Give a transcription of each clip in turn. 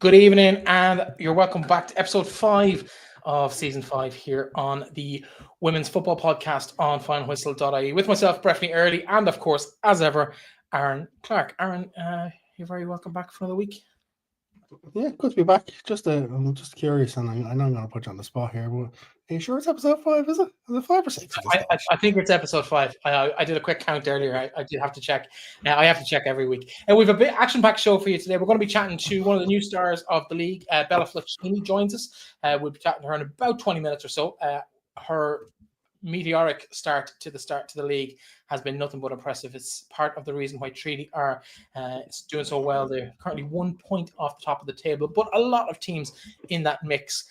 Good evening, and you're welcome back to episode 5 of season 5 here on the Women's Football Podcast on FinalWhistle.ie with myself, Breifne Earley, and of course, as ever, Aaron Clarke. Aaron, you're very welcome back for another week. Yeah, good to be back. I'm just curious, and I know I'm going to put you on the spot here, but are you sure it's episode 5, is it? Is it 5 or 6? I think it's episode 5. I did a quick count earlier. I did have to check. I have to check every week. And we have a bit action-packed show for you today. We're going to be chatting to one of the new stars of the league. Bella Flocchini joins us. We'll be chatting to her in about 20 minutes or so. Her meteoric start to the league has been nothing but impressive. It's part of the reason why Treaty are doing so well. They're currently 1 point off the top of the table, but a lot of teams in that mix.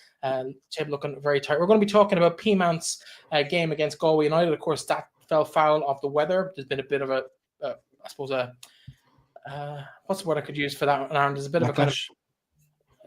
Table looking very tight. We're going to be talking about Peamount's game against Galway United. Of course, that fell foul of the weather. There's been a bit of what's the word I could use for that? There's a bit Backlash.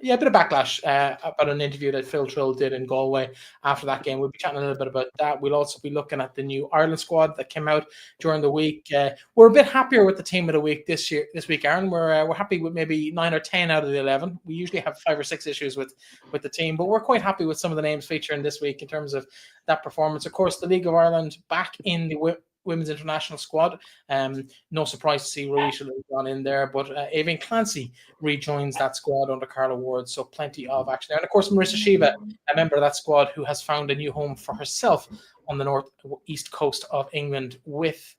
A bit of backlash about an interview that Phil Trill did in Galway after that game. We'll be chatting a little bit about that. We'll also be looking at the new Ireland squad that came out during the week. We're a bit happier with the team of the week this week, Aaron. We're happy with maybe 9 or 10 out of the 11. We usually have 5 or 6 issues with the team, but we're quite happy with some of the names featuring this week in terms of that performance. Of course, the League of Ireland back in the Women's International squad. No surprise to see Rui should have gone in there, but Aoibhinn Clancy rejoins that squad under Carla Ward, so plenty of action there. And of course, Marissa Shiva, a member of that squad who has found a new home for herself on the northeast coast of England with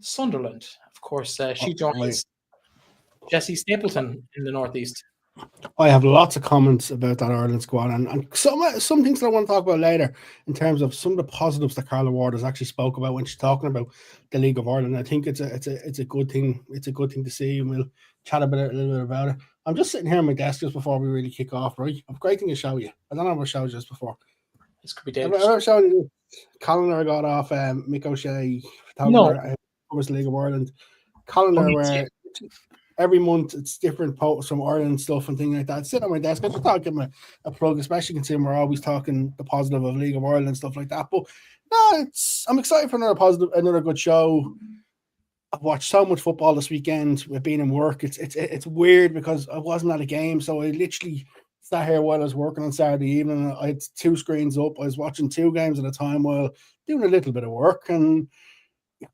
Sunderland. Of course, she joins Jessie Stapleton in the northeast. I have lots of comments about that Ireland squad and some things that I want to talk about later in terms of some of the positives that Carla Ward has actually spoke about when she's talking about the League of Ireland. I think it's a good thing. It's a good thing to see, and we'll chat a little bit about it. I'm just sitting here on my desk just before we really kick off, right? I've a great thing to show you. I don't know if I've showed you this before. This could be dangerous. I've shown you this calendar I got off Mick O'Shea, photographer, the League of Ireland calendar where every month it's different posts from Ireland stuff and things like that. Sit on my desk. I just thought I'd give them a plug, especially considering we're always talking the positive of League of Ireland and stuff like that. But no, I'm excited for another good show. I've watched so much football this weekend with being in work. It's weird because I wasn't at a game, so I literally sat here while I was working on Saturday evening. I had 2 screens up. I was watching 2 games at a time while doing a little bit of work, and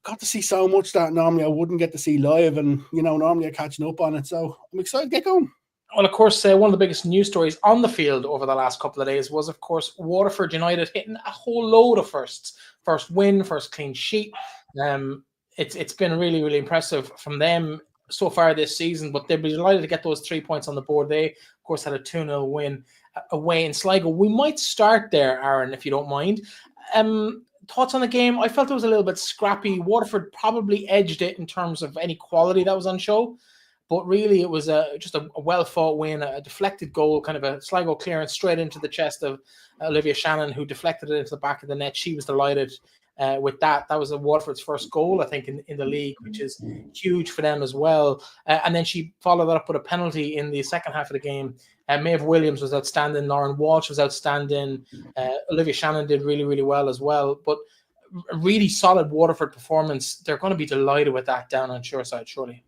got to see so much that normally I wouldn't get to see live, and normally I'm catching up on it. So I'm excited to get going. Well, of course, one of the biggest news stories on the field over the last couple of days was, of course, Waterford United hitting a whole load of firsts. First win, first clean sheet. It's been really, really impressive from them so far this season, but they'll be delighted to get those 3 points on the board. They, of course, had a 2-0 win away in Sligo. We might start there, Aaron, if you don't mind. Thoughts on the game? I felt it was a little bit scrappy. Waterford probably edged it in terms of any quality that was on show, but really it was just a well-fought win, a deflected goal, kind of a Sligo clearance straight into the chest of Olivia Shannon, who deflected it into the back of the net. She was delighted with that. That was Waterford's first goal, I think, in the league, which is huge for them as well. And then she followed that up with a penalty in the second half of the game. Maeve Williams was outstanding. Lauren Walsh was outstanding. Olivia Shannon did really, really well as well. But a really solid Waterford performance. They're going to be delighted with that down on Shoreside, surely.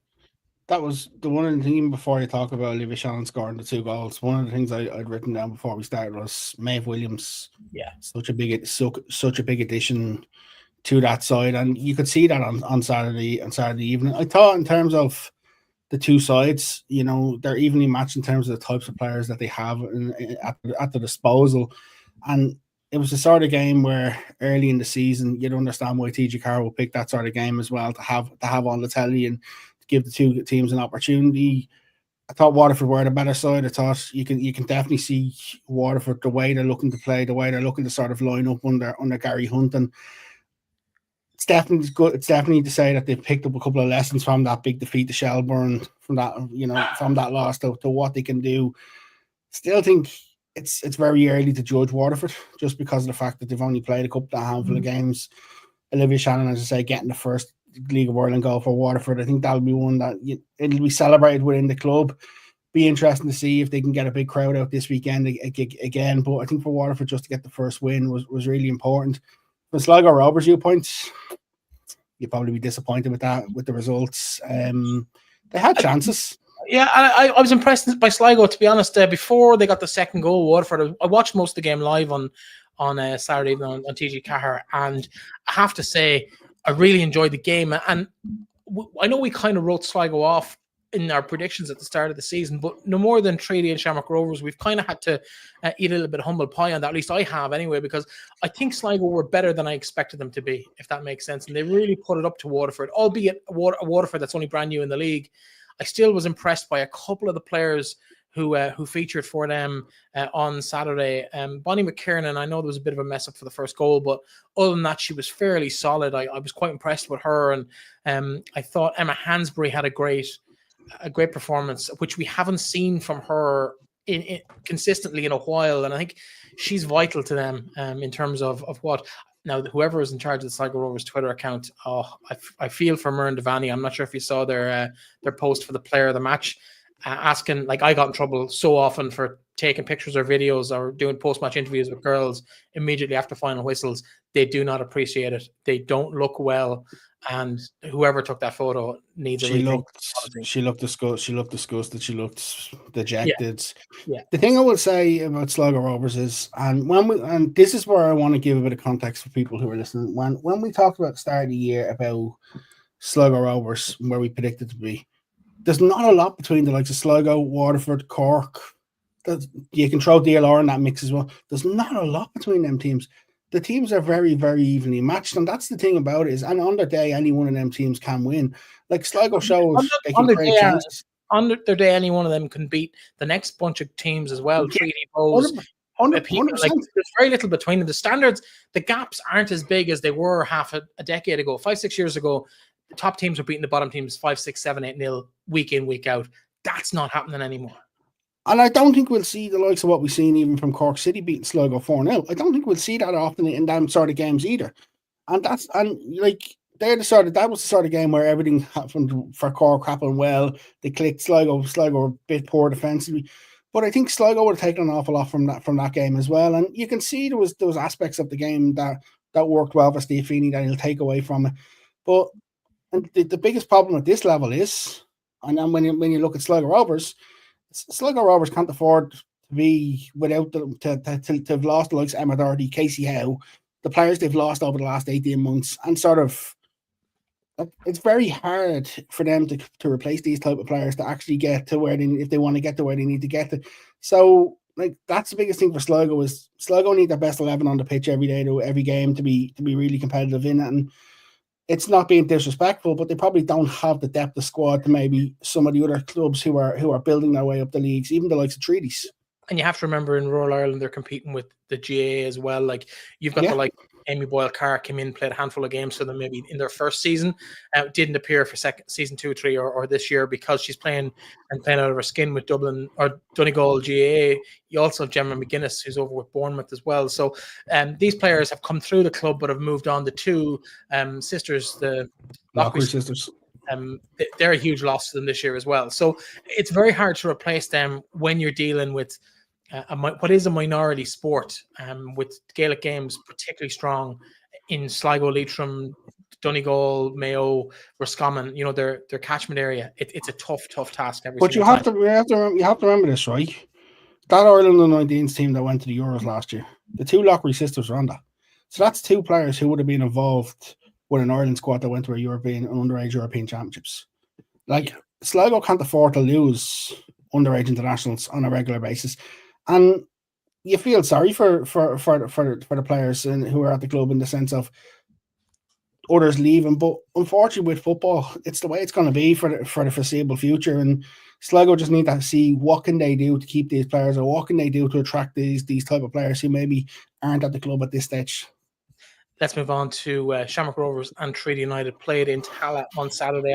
That was the one of the things before you talk about Olivia Shannon scoring the 2 goals. One of the things I'd written down before we started was Maeve Williams. Yeah, such a big addition to that side, and you could see that on Saturday evening. I thought in terms of the 2 sides, they're evenly matched in terms of the types of players that they have at the disposal, and it was the sort of game where early in the season you'd understand why TG Carr will pick that sort of game as well, to have on the telly and to give the 2 teams an opportunity. I thought Waterford were the better side. I thought you can definitely see Waterford, the way they're looking to play, the way they're looking to sort of line up under Gary Hunt, and it's definitely good. It's definitely to say that they've picked up a couple of lessons from that big defeat to Shelbourne, from that loss to what they can do. Still think it's very early to judge Waterford just because of the fact that they've only played a handful of games. Olivia Shannon, as I say, getting the first League of Ireland goal for Waterford. I think that'll be one that it'll be celebrated within the club. Be interesting to see if they can get a big crowd out this weekend again. But I think for Waterford just to get the first win was really important. From Sligo Rovers' viewpoints, you'd probably be disappointed with the results. They had chances. Yeah, I was impressed by Sligo, to be honest. Before they got the second goal, Waterford, I watched most of the game live on Saturday evening on TG Cahir, and I have to say, I really enjoyed the game. And I know we kind of wrote Sligo off in our predictions at the start of the season, but no more than Treaty and Shamrock Rovers, we've kind of had to eat a little bit of humble pie on that. At least I have anyway, because I think Sligo were better than I expected them to be, if that makes sense. And they really put it up to Waterford, albeit a Waterford that's only brand new in the league. I still was impressed by a couple of the players who featured for them on Saturday. Bonnie McKiernan, I know there was a bit of a mess up for the first goal, but other than that, she was fairly solid. I was quite impressed with her, and I thought Emma Hansbury had a great performance, which we haven't seen from her in consistently in a while, and I think she's vital to them in terms of what. Now, whoever is in charge of the Sligo Rovers Twitter account, I feel for Myrne Devaney. I'm not sure if you saw their post for the player of the match, asking, like, I got in trouble so often for taking pictures or videos or doing post-match interviews with girls immediately after final whistles. They do not appreciate it. They don't look well, and whoever took that photo needs a rethink. She looked disgusted. She looked dejected. Yeah. The thing I would say about Sligo Rovers is, and this is where I want to give a bit of context for people who are listening. When we talked about the start of the year about Sligo Rovers, where we predicted to be, there's not a lot between the likes of Sligo, Waterford, Cork. You can throw DLR in that mix as well. There's not a lot between them teams. The teams are very, very evenly matched, and that's the thing about it is, and on their day, any one of them teams can win. Like Sligo shows, they can create chances. On their day, any one of them can beat the next bunch of teams as well. Treaty, Bows, 100%. like, there's very little between them. The standards, the gaps aren't as big as they were half a decade ago. 5-6 years ago, the top teams were beating the bottom teams 5-6, 7-8-0 week in, week out. That's not happening anymore. And I don't think we'll see the likes of what we've seen even from Cork City beating Sligo 4-0. I don't think we'll see that often in them sort of games either. And that was the sort of game where everything happened for Cork happened well. They clicked. Sligo were a bit poor defensively. But I think Sligo would have taken an awful lot from that game as well. And you can see there was aspects of the game that worked well for Steve Feeney that he'll take away from it. But the biggest problem at this level is, and then when you look at Sligo Rovers can't afford to be without to have lost the likes of Emma Doherty, Casey Howe, the players they've lost over the last 18 months, and sort of it's very hard for them to replace these type of players to actually get to where if they want to get to where they need to get to. So like that's the biggest thing for Sligo is Sligo need their best 11 on the pitch every day to every game to be really competitive in it. And it's not being disrespectful, but they probably don't have the depth of squad to maybe some of the other clubs who are building their way up the leagues, even the likes of Treaties. And you have to remember in Rural Ireland, they're competing with the GAA as well. Like you've got the like Amy Boyle Carr came in, played a handful of games for them maybe in their first season. Didn't appear for season 2 or 3 or this year because she's playing out of her skin with Dublin or Donegal GAA. You also have Gemma McGuinness, who's over with Bournemouth as well. So these players have come through the club but have moved on. The two sisters, the Lockery sisters. They're a huge loss to them this year as well. So it's very hard to replace them when you're dealing with what is a minority sport, with Gaelic games particularly strong in Sligo, Leitrim, Donegal, Mayo, Roscommon. You know their catchment area. It's a tough task. But you have to remember this, right? That Ireland under-19s team that went to the Euros last year, the two Lockery sisters were on that. So that's two players who would have been involved with an Ireland squad that went to a European underage European championships. Like Sligo can't afford to lose underage internationals on a regular basis. And you feel sorry for the players who are at the club in the sense of others leaving. But unfortunately, with football, it's the way it's going to be for the foreseeable future. And Sligo just need to see what can they do to keep these players, or what can they do to attract these type of players who maybe aren't at the club at this stage. Let's move on to Shamrock Rovers and Treaty United. Played in Tallaght on Saturday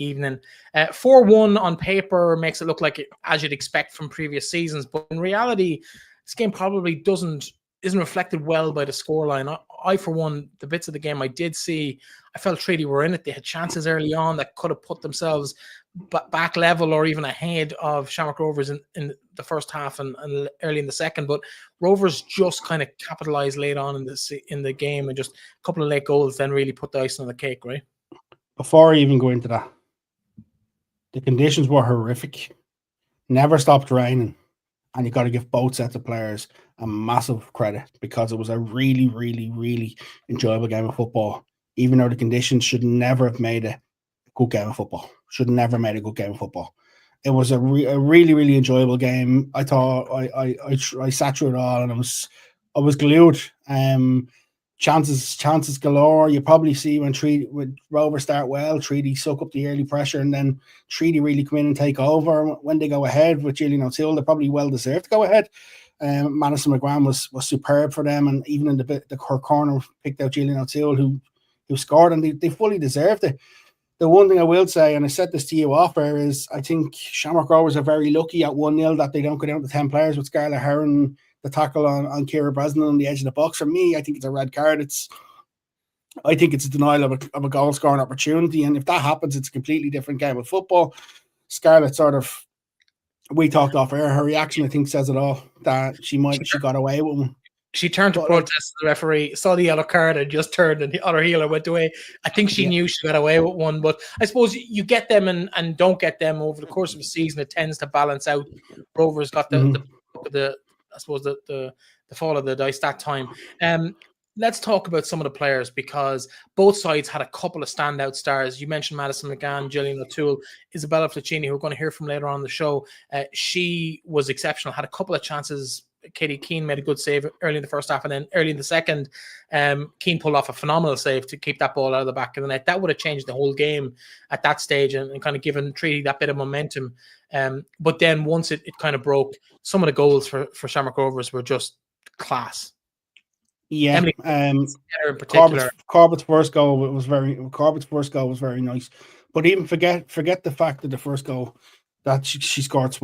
evening. 4-1 on paper makes it look like it, as you'd expect from previous seasons, but in reality, this game probably isn't reflected well by the scoreline. I, for one, the bits of the game I did see, I felt Treaty were in it. They had chances early on that could have put themselves back level or even ahead of Shamrock Rovers in the first half and early in the second, but Rovers just kind of capitalized late on in the game, and just a couple of late goals then really put the icing on the cake, right? Before I even go into that, The conditions were horrific. Never stopped raining. And you got to give both sets of players a massive credit because it was a really, really, really enjoyable game of football. Even though the conditions should never have made a good game of football. Should never made a good game of football. It was a really, really enjoyable game. I thought I sat through it all and I was glued. Chances galore. You probably see when Rovers start well, Treaty suck up the early pressure, and then Treaty really come in and take over. When they go ahead with Gillian O'Toole, they're probably well deserved to go ahead. Madison McGrath was superb for them, and even in her corner picked out Gillian O'Toole, who scored, and they fully deserved it. The one thing I will say, and I said this to you off air, is I think Shamrock Rovers are very lucky at 1-0 that they don't go down to 10 players with Scarlett Heron, the tackle on Kira Bresnan on the edge of the box. For me, I think it's a red card. I think it's a denial of a goal scoring opportunity. And if that happens, it's a completely different game of football. Scarlett we talked off air, her reaction, I think, says it all, that she got away with one. She turned to protest the referee, saw the yellow card and just turned and the other healer went away. I think she knew she got away with one, but I suppose you get them and don't get them over the course of a season. It tends to balance out. Rovers got the fall of the dice that time. Let's talk about some of the players because both sides had a couple of standout stars. You mentioned Madison McGann, Gillian O'Toole, Bella Flocchini, who we're going to hear from later on the show. She was exceptional, had a couple of chances. Katie Keane made a good save early in the first half, and then early in the second, Keane pulled off a phenomenal save to keep that ball out of the back of the net. That would have changed the whole game at that stage and kind of given Treaty that bit of momentum. But then once it kind of broke, some of the goals for Shamrock Rovers were just class. Yeah, in particular. Corbett's first goal was very nice. But even forget the fact that the first goal that she scored,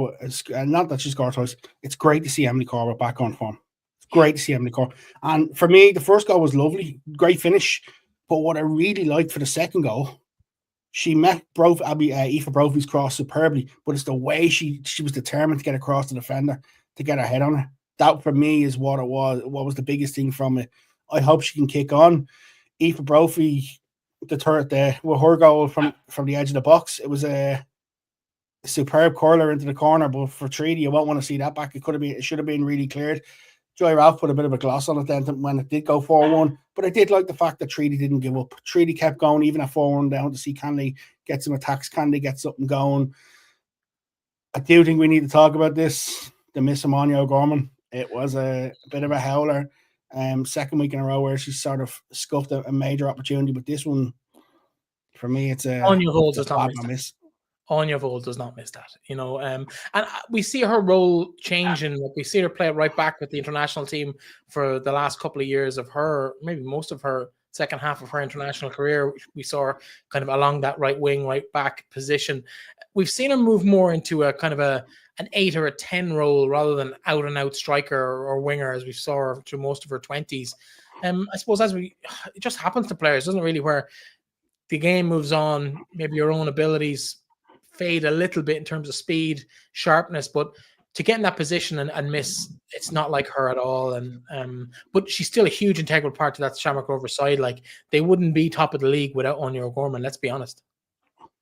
not that she scored twice. It's great to see Emily Corbett back on form. It's great to see Emily Corbett. And for me, the first goal was lovely, great finish. But what I really liked for the second goal, she met Aoife Brophy's cross superbly, but it's the way she was determined to get across the defender, to get her head on her. That for me is what it was. What was the biggest thing from it? I hope she can kick on. Aoife Brophy, the turret there, with her goal from the edge of the box, it was a superb curler into the corner. But for Treaty, you won't want to see that back. It should have been really cleared. Joy Ralph put a bit of a gloss on it then when it did go 4-1. But I did like the fact that Treaty didn't give up. Treaty kept going even at 4-1 down to see can they get some attacks, can they get something going. I do think we need to talk about this. The miss Amania O'Gorman. It was a bit of a howler. Second week in a row where she sort of scuffed a major opportunity, but this one, for me, it's a bad miss. Anya Vold does not miss that, and we see her role changing. We see her play it right back with the international team for the last couple of years of her, maybe most of her second half of her international career. We saw her kind of along that right wing, right back position. We've seen her move more into a kind of an 8 or a 10 role rather than out and out striker or winger, as we saw her through most of her 20s. I suppose it just happens to players, doesn't it really, where the game moves on, maybe your own abilities fade a little bit in terms of speed, sharpness, but to get in that position and miss, it's not like her at all. But she's still a huge integral part to that Shamrock Rovers side. Like, they wouldn't be top of the league without Anya O'Gorman, let's be honest.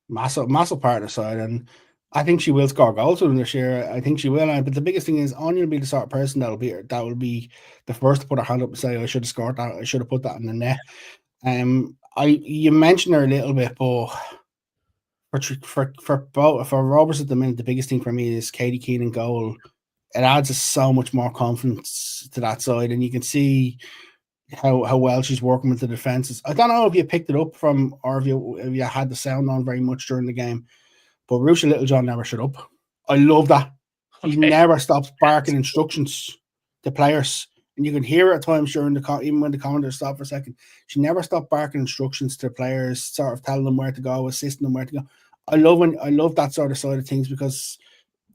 Massive part of the side, and I think she will score goals with them this year. I think she will. But the biggest thing is Anya will be the sort of person that will be the first to put her hand up and say, I should have scored that. I should have put that in the net. You mentioned her a little bit, but for Rovers at the minute, the biggest thing for me is Katie Keane in goal. It adds so much more confidence to that side, and you can see how well she's working with the defenses. I don't know if you picked it up from, or if you had the sound on very much during the game, but Rusha Littlejohn never shut up. I love that. He never stops barking instructions to players. And you can hear it at times during even when the commentators stop for a second. She never stopped barking instructions to players, sort of telling them where to go, assisting them where to go. I love that sort of side of things, because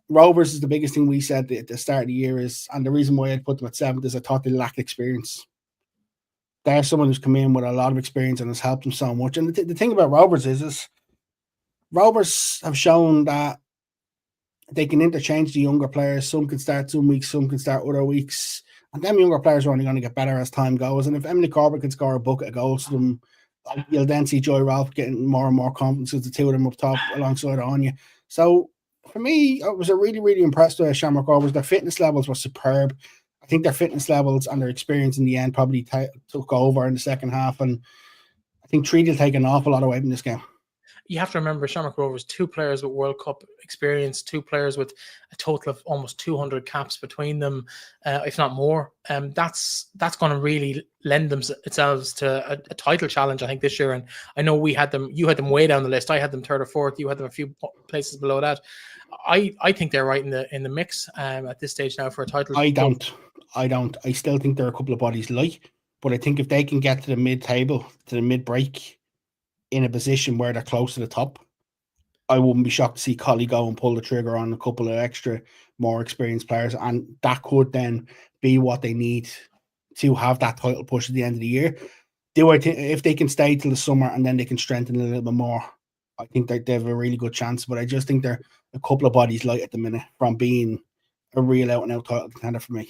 Rovers is the biggest thing we said at the start of the year is, and the reason why I'd put them at 7th is I thought they lacked experience. They're someone who's come in with a lot of experience and has helped them so much. And the thing about Rovers is Rovers have shown that they can interchange the younger players. Some can start some weeks, some can start other weeks. And them younger players are only going to get better as time goes. And if Emily Corbett can score a bucket of goals to them, you'll then see Joy Ralph getting more and more confidence, because the two of them up top alongside Anya. So for me, I was really, really impressed with Shamrock Rovers. Their fitness levels were superb. I think their fitness levels and their experience in the end probably took over in the second half. And I think Treaty will take an awful lot away from this game. You have to remember Shamrock Rovers, 2 players with World Cup experience, 2 players with a total of almost 200 caps between them, if not more. That's going to really lend themselves to a title challenge, I think, this year. And I know you had them way down the list. I had them 3rd or 4th. You had them a few places below that. I think they're right in the mix at this stage now for a title. I don't. I still think they're a couple of bodies light, but I think if they can get to the mid-table, to the mid-break, in a position where they're close to the top, I wouldn't be shocked to see Collie go and pull the trigger on a couple of extra, more experienced players, and that could then be what they need to have that title push at the end of the year. If they can stay till the summer and then they can strengthen a little bit more, I think they have a really good chance. But I just think they're a couple of bodies light at the minute from being a real out-and-out title contender for me.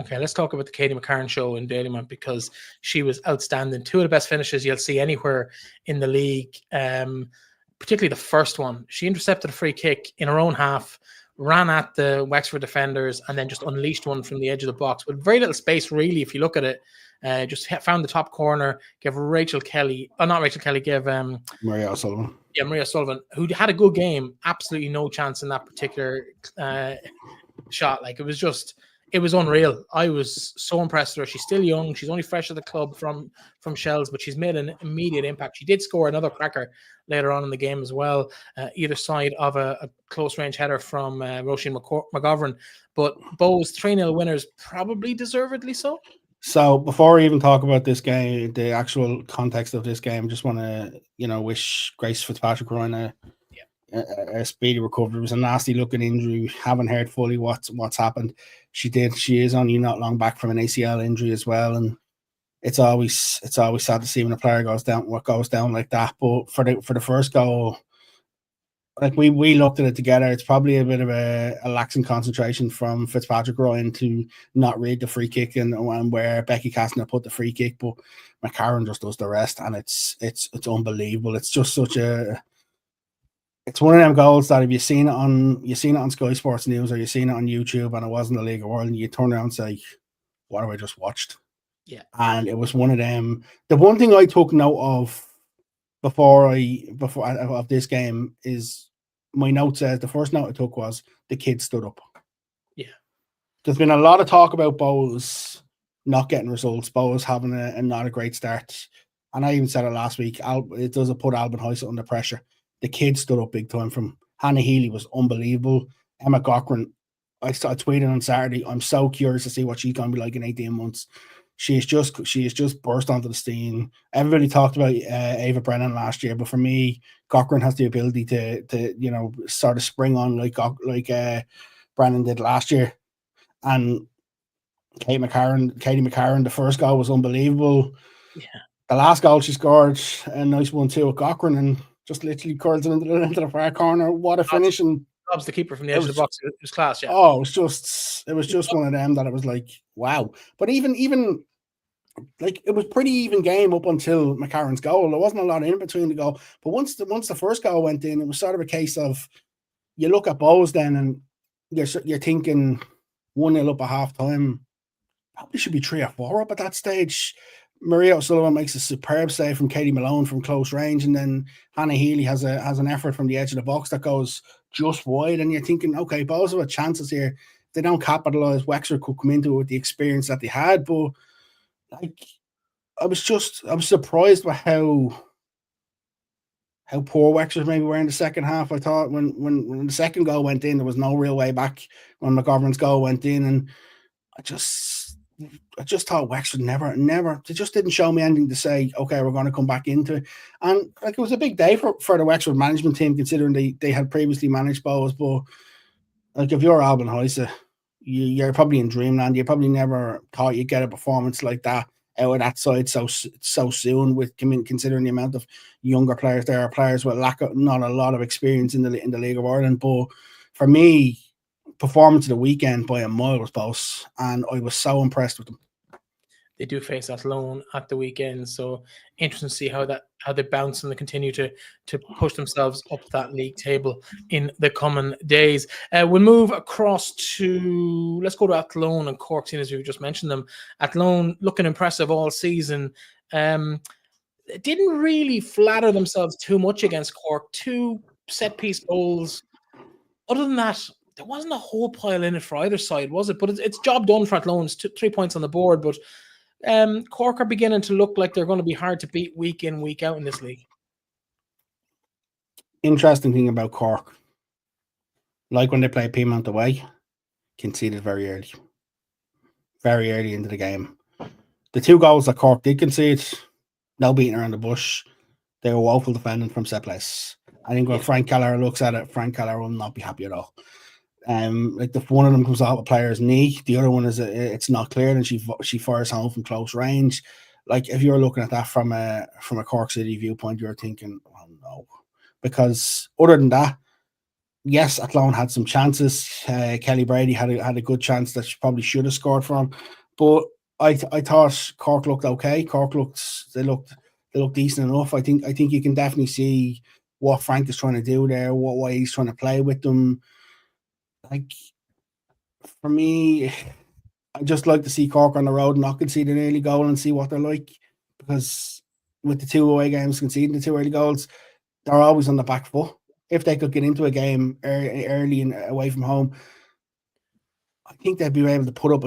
Okay, let's talk about the Katie McCarron show in Dalymount, because she was outstanding. 2 of the best finishes you'll see anywhere in the league, particularly the first one. She intercepted a free kick in her own half, ran at the Wexford defenders, and then just unleashed one from the edge of the box with very little space, really, if you look at it. Just found the top corner, gave Maria O'Sullivan. Yeah, Maria O'Sullivan, who had a good game, absolutely no chance in that particular shot. Like, it was unreal. I was so impressed with her. She's still young. She's only fresh at the club from Shells, but she's made an immediate impact. She did score another cracker later on in the game as well, either side of a close-range header from Roisin McGovern. But Bows 3-0 winners, probably deservedly so. So before we even talk about this game, the actual context of this game, just want to, wish Grace Fitzpatrick-Ryan a speedy recovery. It was a nasty looking injury. Haven't heard fully what's happened. She is only not long back from an ACL injury as well, and it's always sad to see when a player goes down like that. But for the first goal, like we looked at it together, it's probably a bit of a lax in concentration from Fitzpatrick-Ryan to not read the free kick and where Becky Kastner put the free kick, but McCarron just does the rest, and it's unbelievable. It's just it's one of them goals that if you've seen it on Sky Sports News or you've seen it on YouTube and it wasn't the League of Ireland, you turn around and say, what have I just watched? Yeah. And it was one of them. The one thing I took note of before of this game is my note says the first note I took was the kids stood up. Yeah. There's been a lot of talk about Bows not getting results, Bows having a not a great start. And I even said it last week, it doesn't put Albin Heise under pressure. The kids stood up big time from Hannah Healy was unbelievable. Emma Cochran, I tweeted on Saturday, I'm so curious to see what she's going to be like in 18 months. She has just burst onto the scene. Everybody talked about Ava Brennan last year, but for me, Cochran has the ability to sort of spring on like Brennan did last year. And Katie McCarron, the first goal was unbelievable. Yeah. The last goal she scored, a nice one too with Cochran, and just literally curls it into the far corner. What a finish! And the keeper from the edge of the box. It was class, yeah. Oh, it was just one of them that it was like, wow. But even like it was pretty even game up until McCarron's goal. There wasn't a lot in between the goal. But once the first goal went in, it was sort of a case of you look at Bows then and you're thinking 1-0 up at half time. Probably should be 3 or 4 up at that stage. Maria O'Sullivan makes a superb save from Katie Malone from close range, and then Hannah Healy has an effort from the edge of the box that goes just wide, and you're thinking, okay, Bows have chances here. If they don't capitalise, Wexford could come into it with the experience that they had, but like I was surprised by how poor Wexford maybe were in the second half. I thought when the second goal went in, there was no real way back when McGovern's goal went in, and I just thought Wexford never, they just didn't show me anything to say, okay, we're going to come back into it. And like it was a big day for the Wexford management team, considering they had previously managed Bows. But like if you're Albin Heise, you're probably in dreamland. You probably never thought you'd get a performance like that out of that side so soon, with considering the amount of younger players there are, players with not a lot of experience in the League of Ireland. But for me, performance of the weekend by a mile was Bows, and I was so impressed with them. They do face Athlone at the weekend, so interesting to see how they bounce and they continue to push themselves up that league table in the coming days. We'll move across to, let's go to Athlone and Cork, seeing as we've just mentioned them. Athlone looking impressive all season. Didn't really flatter themselves too much against Cork. 2 set-piece goals. Other than that, there wasn't a whole pile in it for either side, was it? But it's job done for Athlone. It's 3 points on the board, but Cork are beginning to look like they're going to be hard to beat week in, week out in this league. Interesting thing about Cork, like when they play Peamount away, conceded very early into the game. The 2 goals that Cork did concede, no beating around the bush. They were woeful defending from set place. I think when Frank Keller looks at it, Frank Keller will not be happy at all. Like one of them comes out a player's knee, the other one is it's not cleared, and she fires home from close range. Like if you're looking at that from a Cork City viewpoint, you're thinking, oh no, because other than that, yes, Athlone had some chances. Kelly Brady had a good chance that she probably should have scored from, but I thought Cork looked okay. Cork looked decent enough. I think you can definitely see what Frank is trying to do there, what way he's trying to play with them. Like, for me, I just like to see Cork on the road not concede an early goal and see what they're like, because with the 2 away games conceding the 2 early goals, they're always on the back foot. If they could get into a game early and away from home, I think they'd be able to put up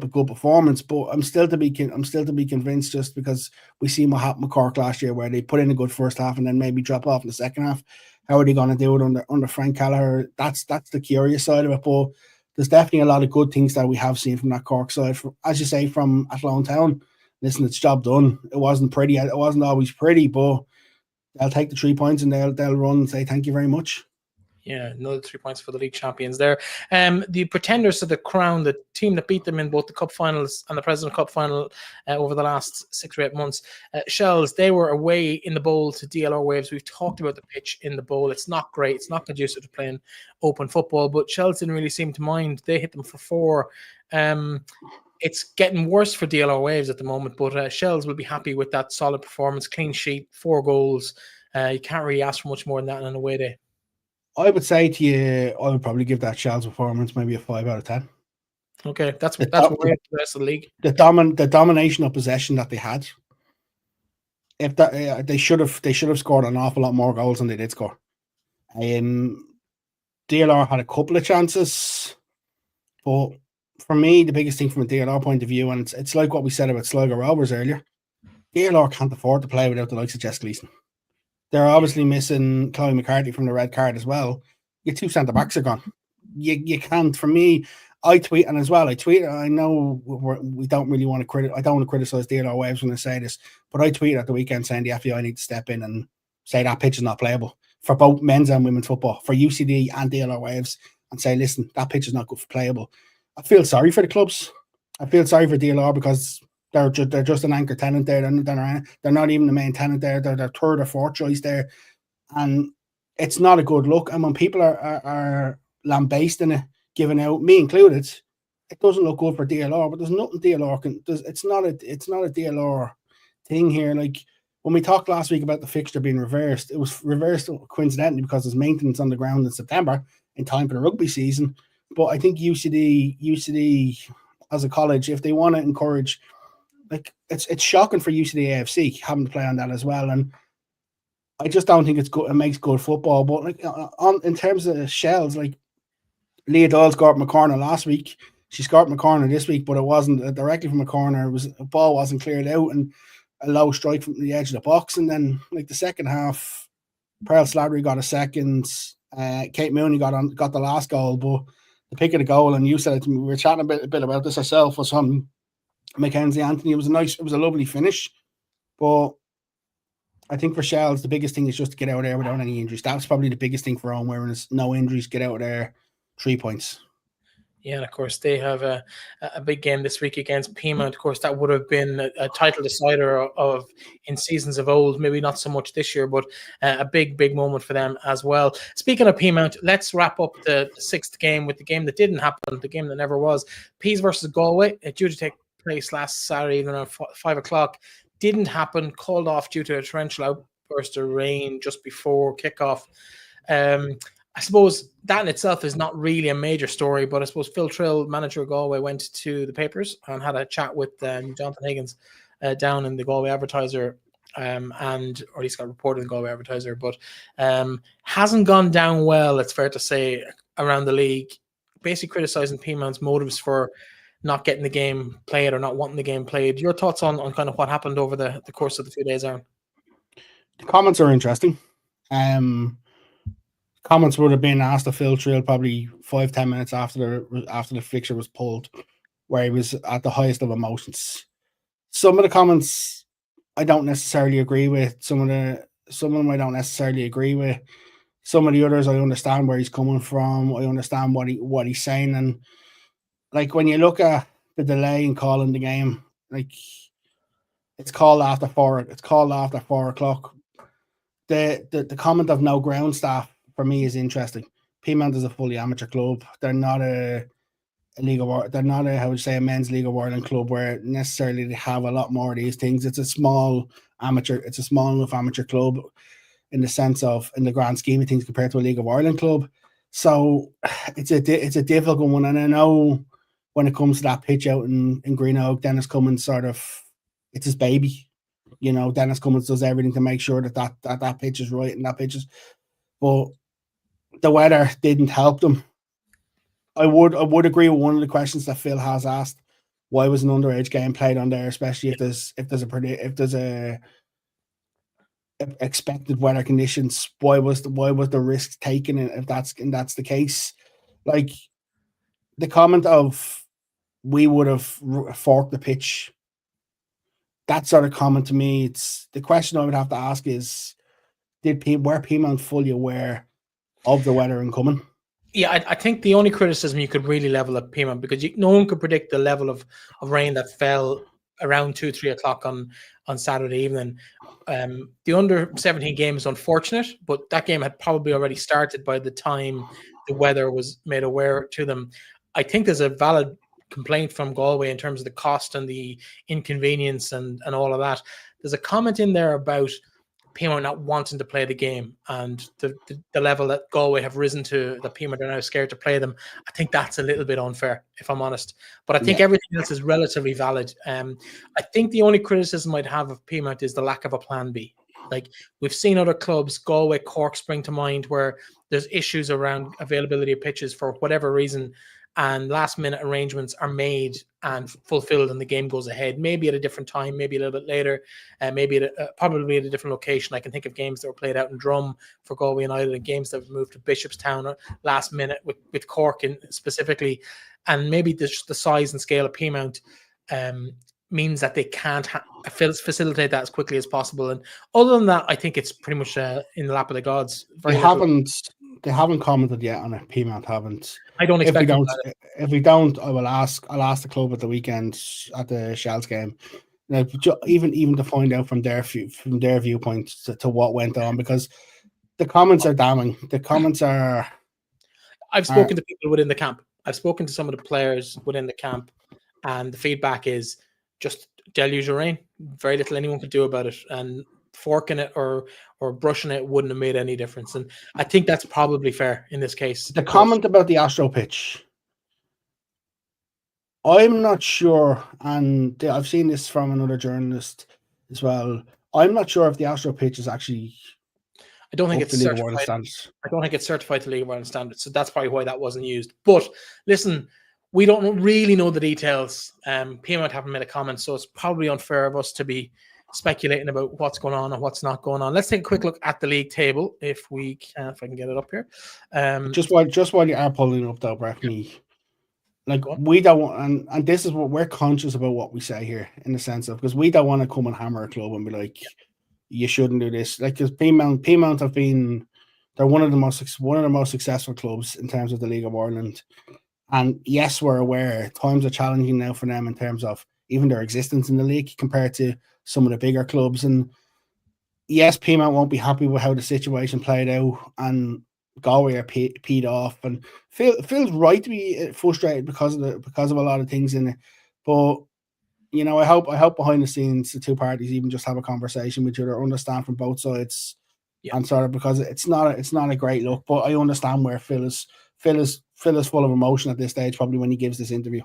a good performance. But I'm still to be convinced, just because we seen what happened with Cork last year, where they put in a good first half and then maybe drop off in the second half. How are they going to do it under Frank Kelleher? That's the curious side of it. But there's definitely a lot of good things that we have seen from that Cork side. As you say, from Athlone Town, listen, it's job done. It wasn't pretty. It wasn't always pretty, but they'll take the 3 points and they'll run and say thank you very much. Yeah, another 3 points for the league champions there. The pretenders to the crown, the team that beat them in both the cup finals and the President Cup final over the last 6 or 8 months, Shells, they were away in the bowl to DLR Waves. We've talked about the pitch in the bowl. It's not great. It's not conducive to playing open football, but Shells didn't really seem to mind. They hit them for 4. It's getting worse for DLR Waves at the moment, but Shells will be happy with that solid performance, clean sheet, 4 goals. You can't really ask for much more than that in an away day. I would say to you, I would probably give that Shells performance maybe a 5 out of 10. Okay, that's where the rest of the league. The domination of possession that they had. If that they should have scored an awful lot more goals than they did score. DLR had a couple of chances, but for me, the biggest thing from a DLR point of view, and it's like what we said about Sligo Rovers earlier, DLR can't afford to play without the likes of Jess Gleeson. They're obviously missing Chloe McCarthy from the red card as well. Your 2 centre-backs are gone. You can't. For me, I tweet, and as well, I know we don't really want to I don't want to criticize DLR Waves when I say this, but I tweeted at the weekend saying the FAI need to step in and say that pitch is not playable for both men's and women's football, for UCD and DLR Waves, and say, listen, that pitch is not good for playable. I feel sorry for the clubs. I feel sorry for DLR because they're just an anchor tenant there. They're not even the main tenant there. They're their 3rd or 4th choice there, and it's not a good look. And when people are lambasting it, giving out, me included, it doesn't look good for DLR. But there's nothing DLR can. It's not a DLR thing here. Like when we talked last week about the fixture being reversed, it was reversed coincidentally because there's maintenance on the ground in September in time for the rugby season. But I think UCD as a college, if they want to encourage. Like it's shocking for UCD AFC having to play on that as well, and I just don't think it's good. It makes good football, but like in terms of Shells, like Leah Doyle scored from a corner last week. She scored from a corner this week, but it wasn't directly from a corner. It was a ball wasn't cleared out and a low strike from the edge of the box. And then like the second half, Pearl Slattery got a second. Kate Mooney got the last goal, but the pick of the goal, and you said it to me. We were chatting a bit about this ourselves. Was on Mackenzie Anthony. It was a lovely finish, but I think for Shells, the biggest thing is just to get out of there without any injuries. That's probably the biggest thing for Owen Wearing is no injuries, get out of there, 3 points. Yeah, and of course they have a big game this week against Peamount. Of course, that would have been a title decider of in seasons of old. Maybe not so much this year, but a big moment for them as well. Speaking of Peamount, let's wrap up the 6th game with the game that didn't happen, the game that never was. Peas versus Galway, due to take place last Saturday evening around 5 o'clock. Didn't happen, called off due to a torrential outburst of rain just before kickoff. I suppose that in itself is not really a major story, but I suppose Phil Trill, manager of Galway, went to the papers and had a chat with Jonathan Higgins down in the Galway Advertiser, or at least got reported in the Galway Advertiser, but hasn't gone down well, it's fair to say, around the league. Basically criticising Peamount's motives for not getting the game played or not wanting the game played. Your thoughts on kind of what happened over the course of the 2 days, Aaron? The comments are interesting. Comments would have been asked to Phil Trill probably 5-10 minutes after the fixture was pulled, where he was at the highest of emotions. Some of the comments I don't necessarily agree with. Some of them I don't necessarily agree with. Some of the others I understand where he's coming from. I understand what he's saying, and like when you look at the delay in calling the game, like it's called after 4. It's called after 4 o'clock. The comment of no ground staff for me is interesting. Peamount is a fully amateur club. They're not a league of. They're not a men's league of Ireland club where necessarily they have a lot more of these things. It's a small amateur. It's a small enough amateur club in the sense of in the grand scheme of things compared to a League of Ireland club. So it's a difficult one, and I know when it comes to that pitch out in Green Oak, Dennis Cummins it's his baby. You know, Dennis Cummins does everything to make sure that pitch is right and that pitch is. But the weather didn't help them. I would agree with one of the questions that Phil has asked. Why was an underage game played on there, especially if there's a expected weather conditions? Why was the risk taken if that's the case? Like the comment of we would have forked the pitch. That sort of comment to me, it's the question I would have to ask is, were Peamount fully aware of the weather incoming? Yeah, I think the only criticism you could really level at Peamount, because no one could predict the level of rain that fell around 2-3 o'clock on Saturday evening. The under-17 game is unfortunate, but that game had probably already started by the time the weather was made aware to them. I think there's a valid complaint from Galway in terms of the cost and the inconvenience and all of that. There's a comment in there about Peamount not wanting to play the game and the level that Galway have risen to, that Peamount are now scared to play them. I think that's a little bit unfair, if I'm honest. But I think everything else is relatively valid. I think the only criticism I'd have of Peamount is the lack of a plan B. Like we've seen other clubs, Galway, Cork spring to mind, where there's issues around availability of pitches for whatever reason, and last minute arrangements are made and fulfilled and the game goes ahead, maybe at a different time, maybe a little bit later, maybe probably at a different location. I can think of games that were played out in Drum for Galway United and games that have moved to Bishopstown last minute with Cork specifically, and maybe the size and scale of Peamount means that they can't facilitate that as quickly as possible. And other than that, I think it's pretty much in the lap of the gods. They haven't commented yet on it. Peamount haven't. I don't expect. If we don't, I'll ask the club at the weekend at the Shells game. Now, even to find out from their viewpoint to what went on, because the comments are damning. The comments are. I've spoken to people within the camp. I've spoken to some of the players within the camp, and the feedback is just deluge of rain. Very little anyone could do about it, and forking it or brushing it wouldn't have made any difference. And I think that's probably fair in this case. The comment about the Astro pitch, I'm not sure, and I've seen this from another journalist as well. I'm not sure if the Astro pitch is actually. I don't think it's certified. I don't think it's certified to League of Ireland standards, so that's probably why that wasn't used. But listen, we don't really know the details. Peamount haven't made a comment, so it's probably unfair of us to be speculating about what's going on and what's not going on. Let's take a quick look at the league table if I can get it up here. Just while you are pulling up though, Breifne, like we don't want, and this is what we're conscious about what we say here in the sense of, because we don't want to come and hammer a club and be like, you shouldn't do this. Like, because Peamount have been, they're one of the most successful clubs in terms of the League of Ireland. And yes, we're aware times are challenging now for them in terms of even their existence in the league compared to some of the bigger clubs. And yes, Peamount won't be happy with how the situation played out, and Galway are peed off, and feels right to be frustrated because of a lot of things in it. But you know, I hope behind the scenes the two parties even just have a conversation with each other, understand from both sides, and sort of, because it's not a great look. But I understand where Phil is full of emotion at this stage, probably when he gives this interview.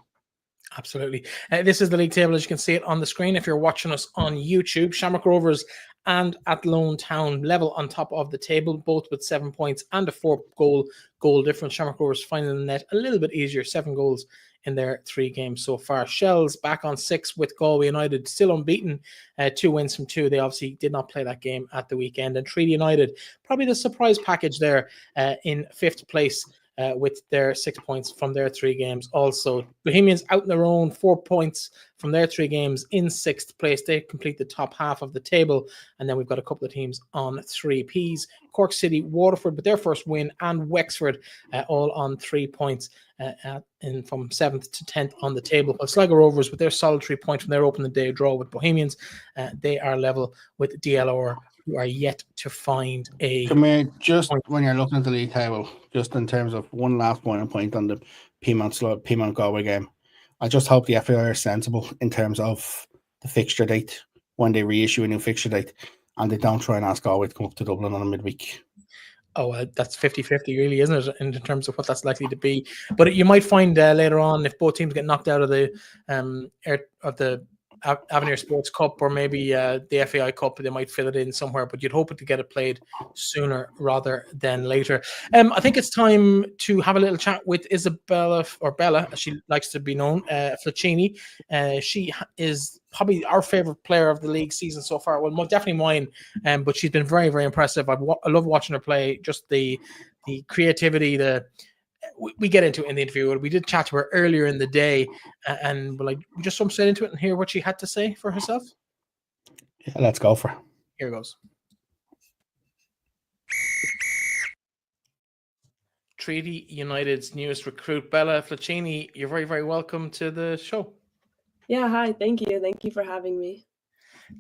Absolutely. This is the league table as you can see it on the screen. If you're watching us on YouTube, Shamrock Rovers and Athlone Town level on top of the table, both with 7 points and a 4-goal difference. Shamrock Rovers finding the net a little bit easier, 7 goals in their 3 games so far. Shells back on 6 with Galway United, still unbeaten, 2 wins from 2. They obviously did not play that game at the weekend. And Treaty United, probably the surprise package there, in 5th place. With their 6 points from their 3 games. Also, Bohemians out on their own, 4 points from their 3 games in 6th place. They complete the top half of the table. And then we've got a couple of teams on 3 Ps. Cork City, Waterford with their first win, and Wexford all on 3 points from 7th to 10th on the table. But Sligo Rovers with their solid 3 points from their opening day draw with Bohemians, they are level with DLR, who are yet to find a... Come here, just point. When you're looking at the league table, just in terms of one last point on the Peamount Galway game, I just hope the FAI are sensible in terms of the fixture date when they reissue a new fixture date, and they don't try and ask Galway to come up to Dublin on a midweek. Oh, that's 50-50 really, isn't it, in terms of what that's likely to be? But you might find later on, if both teams get knocked out of the Avenir Sports Cup, or maybe the FAI Cup, they might fill it in somewhere, but you'd hope it to get it played sooner rather than later. I think it's time to have a little chat with Isabella, or Bella, as she likes to be known, Flocchini. She is probably our favorite player of the league season so far. Well, definitely mine, but she's been very, very impressive. I love watching her play, just the creativity, we get into it in the interview. We did chat to her earlier in the day, and we'll just jump straight into it and hear what she had to say for herself. Yeah, let's go for it. Here goes. Treaty United's newest recruit, Bella Flocchini. You're very, very welcome to the show. Yeah, hi. Thank you. Thank you for having me.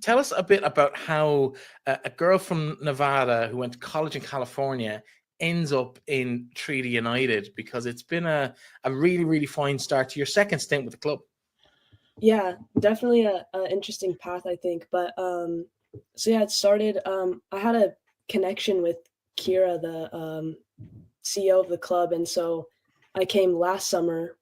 Tell us a bit about how a girl from Nevada who went to college in California ends up in Treaty United, because it's been a really, really fine start to your second stint with the club. Yeah, definitely a interesting path, I think. But so yeah, it started. I had a connection with Kira, the CEO of the club, and so I came last summer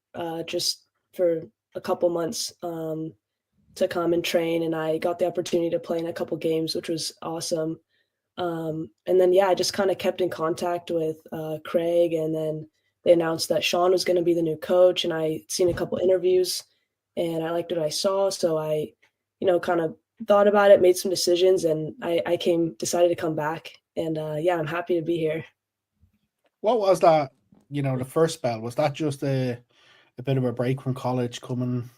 just for a couple months to come and train, and I got the opportunity to play in a couple games, which was awesome. And then, yeah, I just kind of kept in contact with Craig, and then they announced that Sean was going to be the new coach, and I seen a couple interviews and I liked what I saw. So I, kind of thought about it, made some decisions, and I decided to come back, and yeah, I'm happy to be here. What was that, the first spell? Was that just a bit of a break from college, coming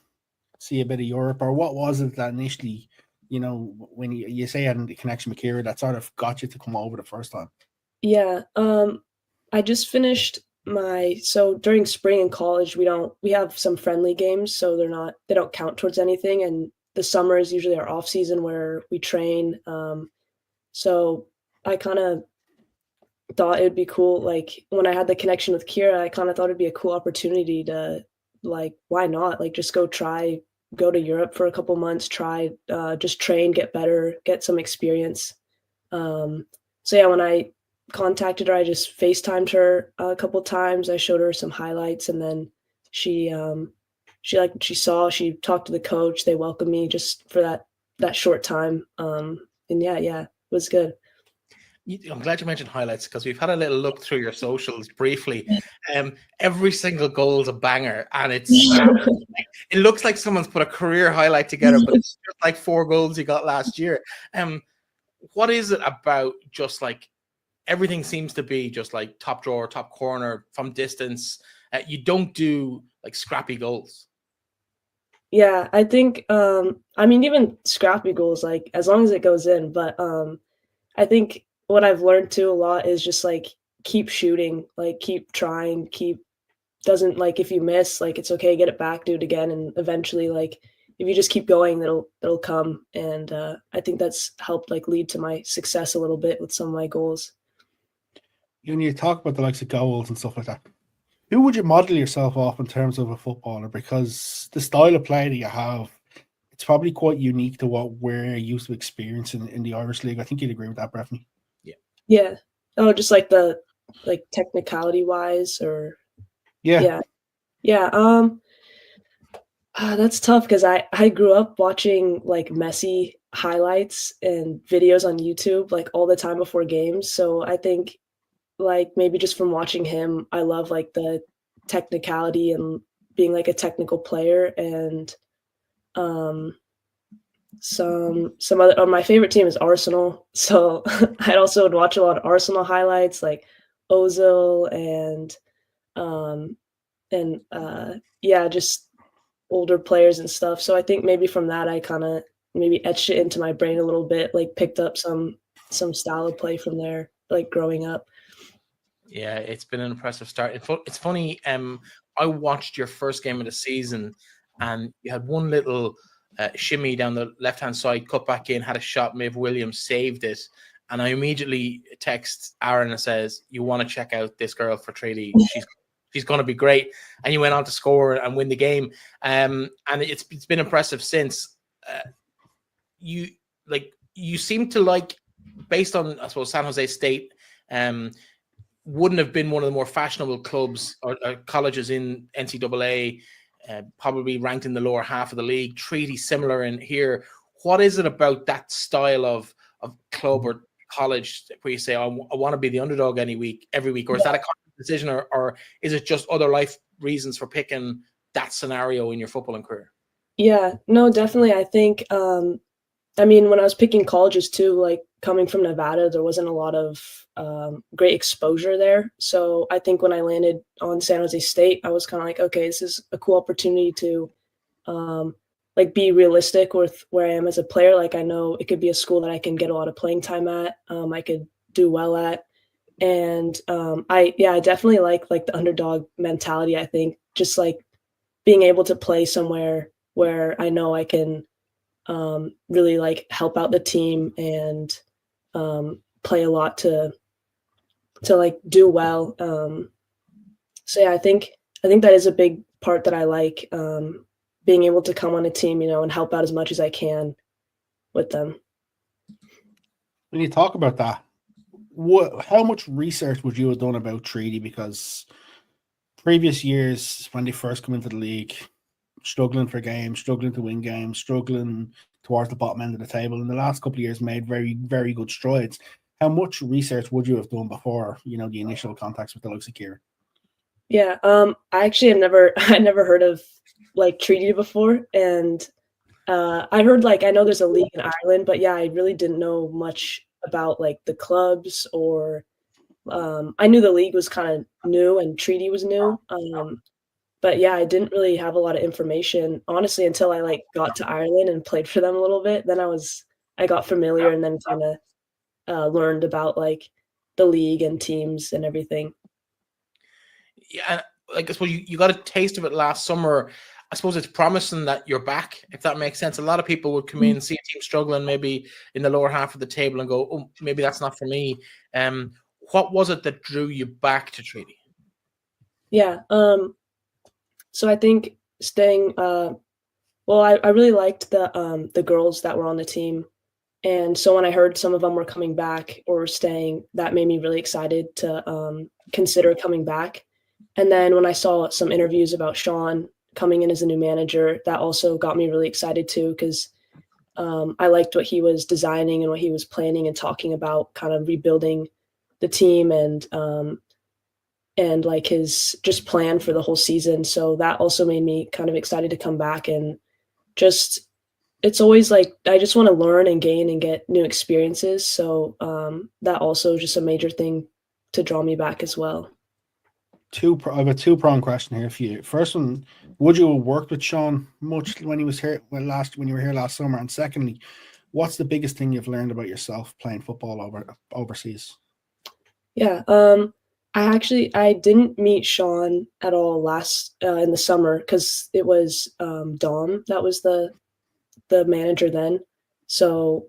see a bit of Europe, or what was it that initially, when you say you had a connection with Kira, that sort of got you to come over the first time? Yeah. I just finished so during spring in college, we have some friendly games, so they don't count towards anything. And the summer is usually our off season where we train. So I kind of thought it would be cool. Like when I had the connection with Kira, I kind of thought it'd be a cool opportunity to, like, why not? Like, just go to Europe for a couple months, just train, get better, get some experience. So yeah, when I contacted her, I just FaceTimed her a couple times. I showed her some highlights, and then she talked to the coach. They welcomed me just for that short time. And yeah, it was good. I'm glad you mentioned highlights, because we've had a little look through your socials briefly. Every single goal is a banger, and it looks like someone's put a career highlight together, but it's just like 4 goals you got last year. What is it about, just like everything seems to be just like top drawer, top corner, from distance? You don't do like scrappy goals. Yeah, I think even scrappy goals, like as long as it goes in, but I think what I've learned too a lot is just like keep shooting, like keep trying, if you miss, like it's okay, get it back, do it again, and eventually, like if you just keep going, it'll come. And I think that's helped like lead to my success a little bit with some of my goals. When you talk about the likes of goals and stuff like that, who would you model yourself off in terms of a footballer? Because the style of play that you have, it's probably quite unique to what we're used to experiencing in the Irish League. I think you'd agree with that, Breifne. Yeah. Oh, just like the technicality wise, or Yeah. That's tough because I grew up watching like Messi highlights and videos on YouTube like all the time before games. So I think like maybe just from watching him, I love like the technicality and being like a technical player. And some other, my favorite team is Arsenal, so I also would watch a lot of Arsenal highlights like Ozil and yeah, just older players and stuff. So I think maybe from that I kind of maybe etched it into my brain a little bit, like picked up some style of play from there, like growing up. Yeah, it's been an impressive start. It's funny. I watched your first game of the season, and you had one little shimmy down the left-hand side, cut back in, had a shot. Maeve Williams saved it, and I immediately text Aaron and says, "You want to check out this girl for Treaty? She's going to be great." And you went on to score and win the game. And it's been impressive since. You seem to like, based on I suppose San Jose State. Wouldn't have been one of the more fashionable clubs or colleges in NCAA, probably ranked in the lower half of the league. Treaty similar in here. What is it about that style of club or college where you say, I want to be the underdog every week, or is that a conscious decision, or is it just other life reasons for picking that scenario in your footballing career? Yeah, no, definitely. I think, I mean, when I was picking colleges too, like coming from Nevada, there wasn't a lot of great exposure there. So I think when I landed on San Jose State, I was kind of like, okay, this is a cool opportunity to like be realistic with where I am as a player. Like I know it could be a school that I can get a lot of playing time at, I could do well at. And I definitely like the underdog mentality. I think just like being able to play somewhere where I know I can really like help out the team and play a lot to like do well. So yeah, I think that is a big part that I like, being able to come on a team, and help out as much as I can with them. When you talk about that, how much research would you have done about Treaty? Because previous years when they first come into the league, struggling for games, struggling to win games, struggling towards the bottom end of the table. In the last couple of years, made very, very good strides. How much research would you have done before, the initial contacts with the likes of Kira? Yeah, I actually I never heard of like Treaty before, and I heard I know there's a league in Ireland, but yeah, I really didn't know much about like the clubs or I knew the league was kind of new and Treaty was new. But yeah, I didn't really have a lot of information, honestly, until I got to Ireland and played for them a little bit. Then I got familiar and then kind of learned about like the league and teams and everything. Yeah, I suppose you got a taste of it last summer. I suppose it's promising that you're back, if that makes sense. A lot of people would come in, see a team struggling maybe in the lower half of the table and go, oh, maybe that's not for me. What was it that drew you back to Treaty? Yeah. So I think staying, well, I really liked the girls that were on the team. And so when I heard some of them were coming back or staying, that made me really excited to consider coming back. And then when I saw some interviews about Sean coming in as a new manager, that also got me really excited too, because I liked what he was designing and what he was planning and talking about, kind of rebuilding the team and like his just plan for the whole season. So that also made me kind of excited to come back, and just it's always like I just want to learn and gain and get new experiences. So that also is just a major thing to draw me back as well. I have a two-pronged question here for you. First one, would you have worked with Sean much when he was here when you were here last summer? And secondly, what's the biggest thing you've learned about yourself playing football overseas? Yeah, I didn't meet Sean at all last in the summer, because it was Dom that was the manager then. So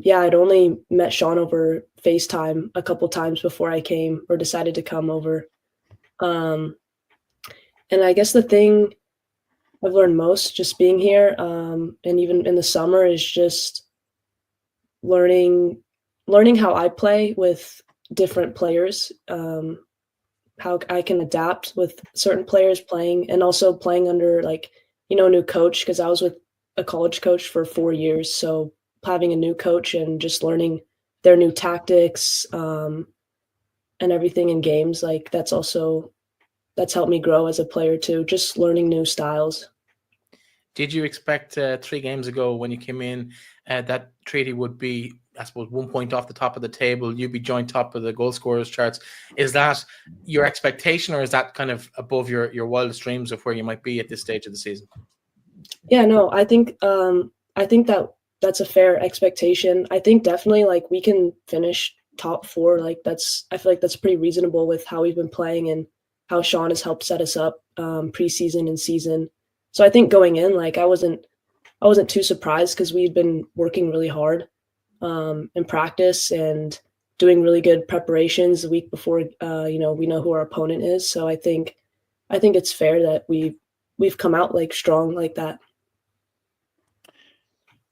yeah, I'd only met Sean over FaceTime a couple times before I came or decided to come over. And I guess the thing learned most just being here, and even in the summer is just learning how I play with different players, how I can adapt with certain players playing, and also playing under like, a new coach, because I was with a college coach for 4 years. So having a new coach and just learning their new tactics, and everything in games, like that's helped me grow as a player too, just learning new styles. Did you expect 3 games ago when you came in that Treaty would be, I suppose, 1 point off the top of the table? You'd be joint top of the goal scorers charts. Is that your expectation, or is that kind of above your wildest dreams of where you might be at this stage of the season? Yeah, no, I think that that's a fair expectation. I think definitely like we can finish top 4. Like I feel like that's pretty reasonable with how we've been playing and how Sean has helped set us up preseason and season. So I think going in, like I wasn't too surprised, because we'd been working really hard in practice and doing really good preparations the week before. We know who our opponent is, so I think it's fair that we've come out like strong like that.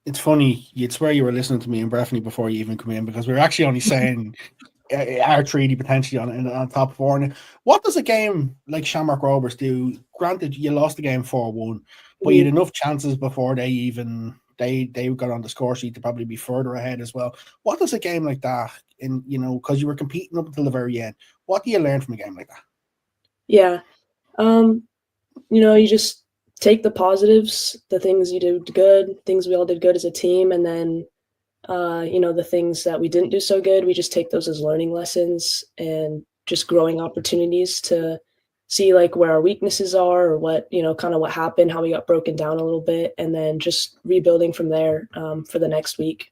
It's funny, you'd swear you were listening to me and Breifne before you even come in, because we were actually only saying our treaty potentially on top 4. And what does a game like Shamrock Rovers do? Granted, you lost the game 4-1, but you had enough chances before they got on the score sheet to probably be further ahead as well. What does a game like that, because you were competing up until the very end, what do you learn from a game like that? Yeah, you just take the positives, the things you did good, things we all did good as a team, and then the things that we didn't do so good, we just take those as learning lessons and just growing opportunities to see like where our weaknesses are, or what, kind of what happened, how we got broken down a little bit, and then just rebuilding from there for the next week.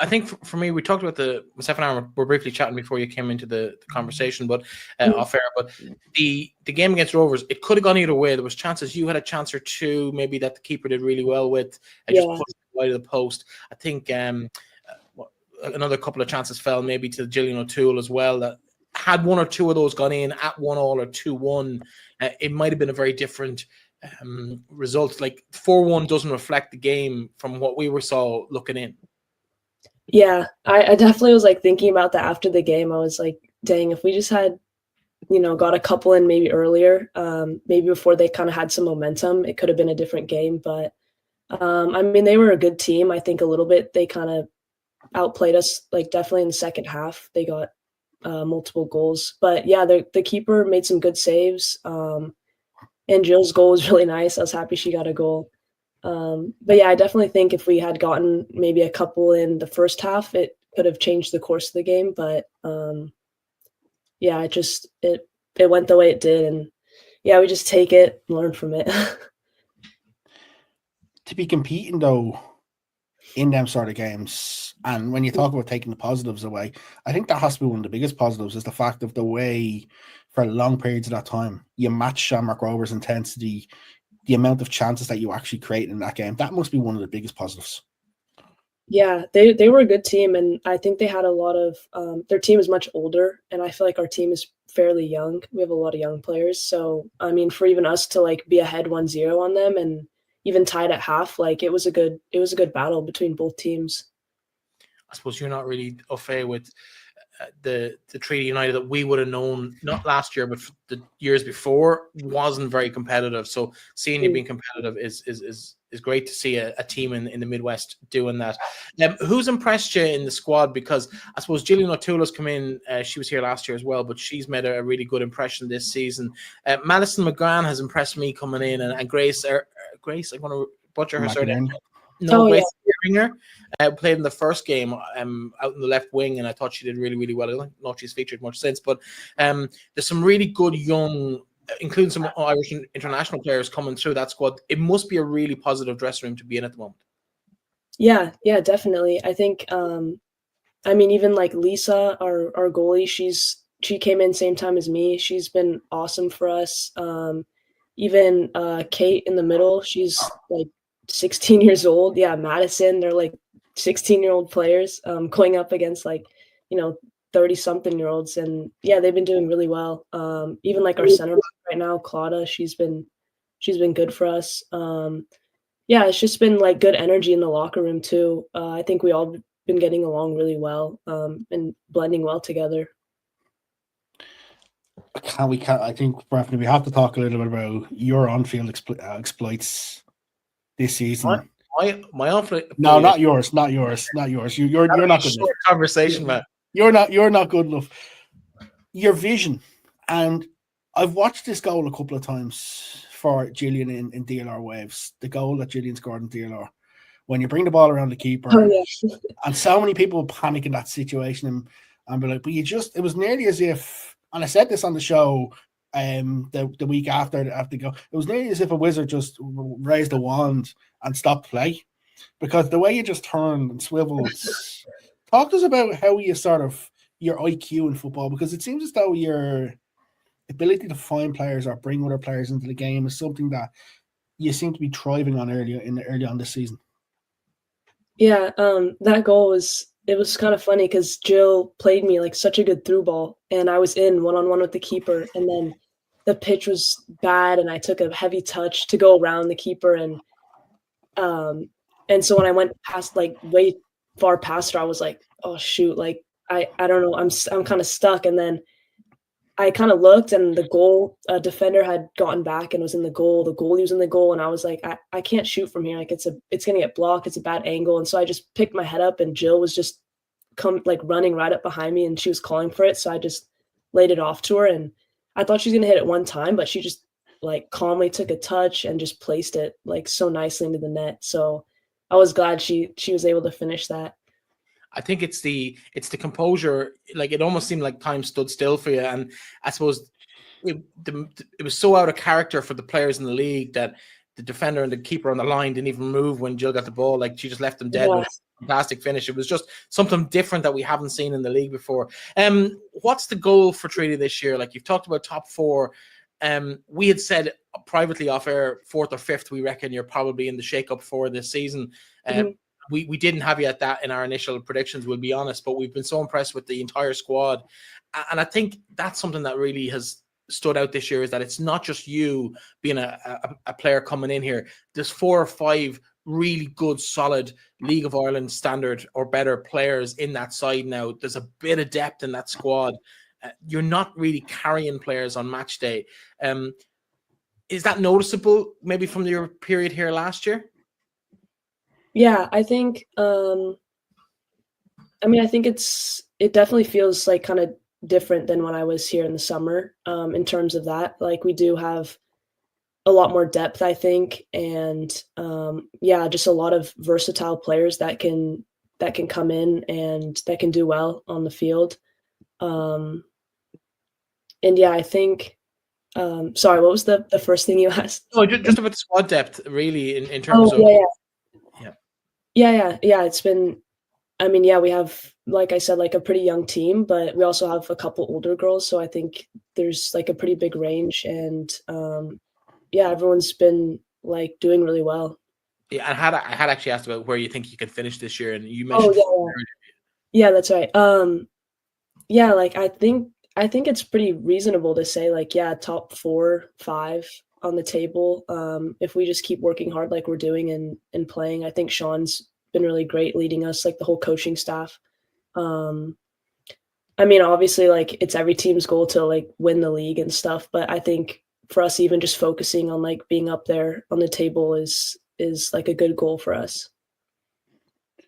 I think for me, we talked about myself and I were briefly chatting before you came into the conversation, but off air. But the game against Rovers, it could have gone either way. There was chances. You had a chance or two, maybe, that the keeper did really well with, just pushed it wide of the post. I think another couple of chances fell maybe to Gillian O'Toole as well. That had 1 or 2 of those gone in at 1-1 or 2-1, it might have been a very different result. Like 4-1 doesn't reflect the game from what we saw looking in. Yeah, I definitely was like thinking about that after the game. I was like, dang, if we just had, got a couple in maybe earlier, maybe before they kind of had some momentum, it could have been a different game. But I mean, they were a good team. I think a little bit they kind of outplayed us, like definitely in the second half. They got multiple goals. But yeah, the keeper made some good saves. And Jill's goal was really nice. I was happy she got a goal. But yeah, I definitely think if we had gotten maybe a couple in the first half, it could have changed the course of the game. But yeah, it went the way it did, and yeah, we just take it and learn from it. To be competing though in them sort of games, and when you talk about taking the positives away, I think that has to be one of the biggest positives, is the fact of the way for long periods of that time you match Shamrock Rovers' intensity, the amount of chances that you actually create in that game. That must be one of the biggest positives. Yeah, they were a good team, and I think they had a lot of their team is much older, and I feel like our team is fairly young. We have a lot of young players, so I mean, for even us to like be ahead 1-0 on them and even tied at half, like it was a good battle between both teams. I suppose you're not really au fait with the Treaty United that we would have known, not last year, but the years before, wasn't very competitive. So seeing you being competitive is great to see a team in the Midwest doing that. Who's impressed you in the squad? Because I suppose Gillian O'Toole has come in. She was here last year as well, but she's made a really good impression this season. Madison McGran has impressed me coming in, and Grace, I'm going to butcher her surname. No, Grace Ringer played in the first game out in the left wing, and I thought she did really, really well. I don't know if she's featured much since, but there's some really good young, including some Irish international players coming through that squad. It must be a really positive dressing room to be in at the moment. Yeah, definitely. I think, I mean, even like Lisa, our goalie, she came in same time as me. She's been awesome for us. Even Kate in the middle, she's like 16 years old. Yeah, Madison, they're like 16-year-old players going up against 30-something-year-olds, and yeah, they've been doing really well. Even like our center back right now, Claudia, she's been she's been good for us. Yeah, it's just been like good energy in the locker room too. I think we all been getting along really well and blending well together. I think, Breifne, we have to talk a little bit about your on-field exploits this season. My on-field. No, not yours. You're not good enough. Conversation, man. You're not good enough. Your vision, and I've watched this goal a couple of times for Gillian in DLR waves. The goal that Gillian scored in DLR, when you bring the ball around the keeper, and so many people panic in that situation and be like, but it was nearly as if, and I said this on the show the week after the goal, it was nearly as if a wizard just raised a wand and stopped play, because the way you just turned and swiveled. Talk to us about how you sort of your IQ in football, because it seems as though your ability to find players or bring other players into the game is something that you seem to be thriving on early on this season. Yeah, that goal was kind of funny because Jill played me like such a good through ball, and I was in one-on-one with the keeper, and then the pitch was bad, and I took a heavy touch to go around the keeper, and so when I went past, like way far past her, I was like, oh shoot, like I don't know, I'm kind of stuck, and then I kind of looked, and the goal defender had gotten back and was in the goal. The goalie was in the goal, and I was like, I can't shoot from here. Like it's gonna get blocked. It's a bad angle, and so I just picked my head up, and Jill was just running right up behind me, and she was calling for it. So I just laid it off to her, and I thought she was gonna hit it one time, but she just like calmly took a touch and just placed it like so nicely into the net. So I was glad she was able to finish that. I think it's the composure. Like it almost seemed like time stood still for you, and I suppose it was so out of character for the players in the league that the defender and the keeper on the line didn't even move when Jill got the ball. Like she just left them dead with a fantastic finish. It was just something different that we haven't seen in the league before. What's the goal for Treaty this year? Like you've talked about top four. We had said privately off air, 4th or 5th. We reckon you're probably in the shake-up for this season. We didn't have you at that in our initial predictions, we'll be honest, but we've been so impressed with the entire squad. And I think that's something that really has stood out this year, is that it's not just you being a player coming in here. There's 4 or 5 really good, solid League of Ireland standard or better players in that side now. There's a bit of depth in that squad. You're not really carrying players on match day. Is that noticeable maybe from your period here last year? Yeah, I think I think it definitely feels like kind of different than when I was here in the summer, in terms of that. Like we do have a lot more depth, I think, and just a lot of versatile players that can come in and that can do well on the field. And yeah, I think sorry, what was the first thing you asked? Oh, just about the squad depth, really, in terms of Yeah, it's been, we have, like I said, like a pretty young team, but we also have a couple older girls. So I think there's like a pretty big range, and everyone's been like doing really well. Yeah, and I had actually asked about where you think you can finish this year, and you mentioned. Yeah, that's right. Like I think it's pretty reasonable to say like, top 4, 5 on the table. If we just keep working hard like we're doing and playing. I think Sean's been really great leading us, like the whole coaching staff. Obviously like it's every team's goal to like win the league and stuff, but I think for us, even just focusing on like being up there on the table is like a good goal for us.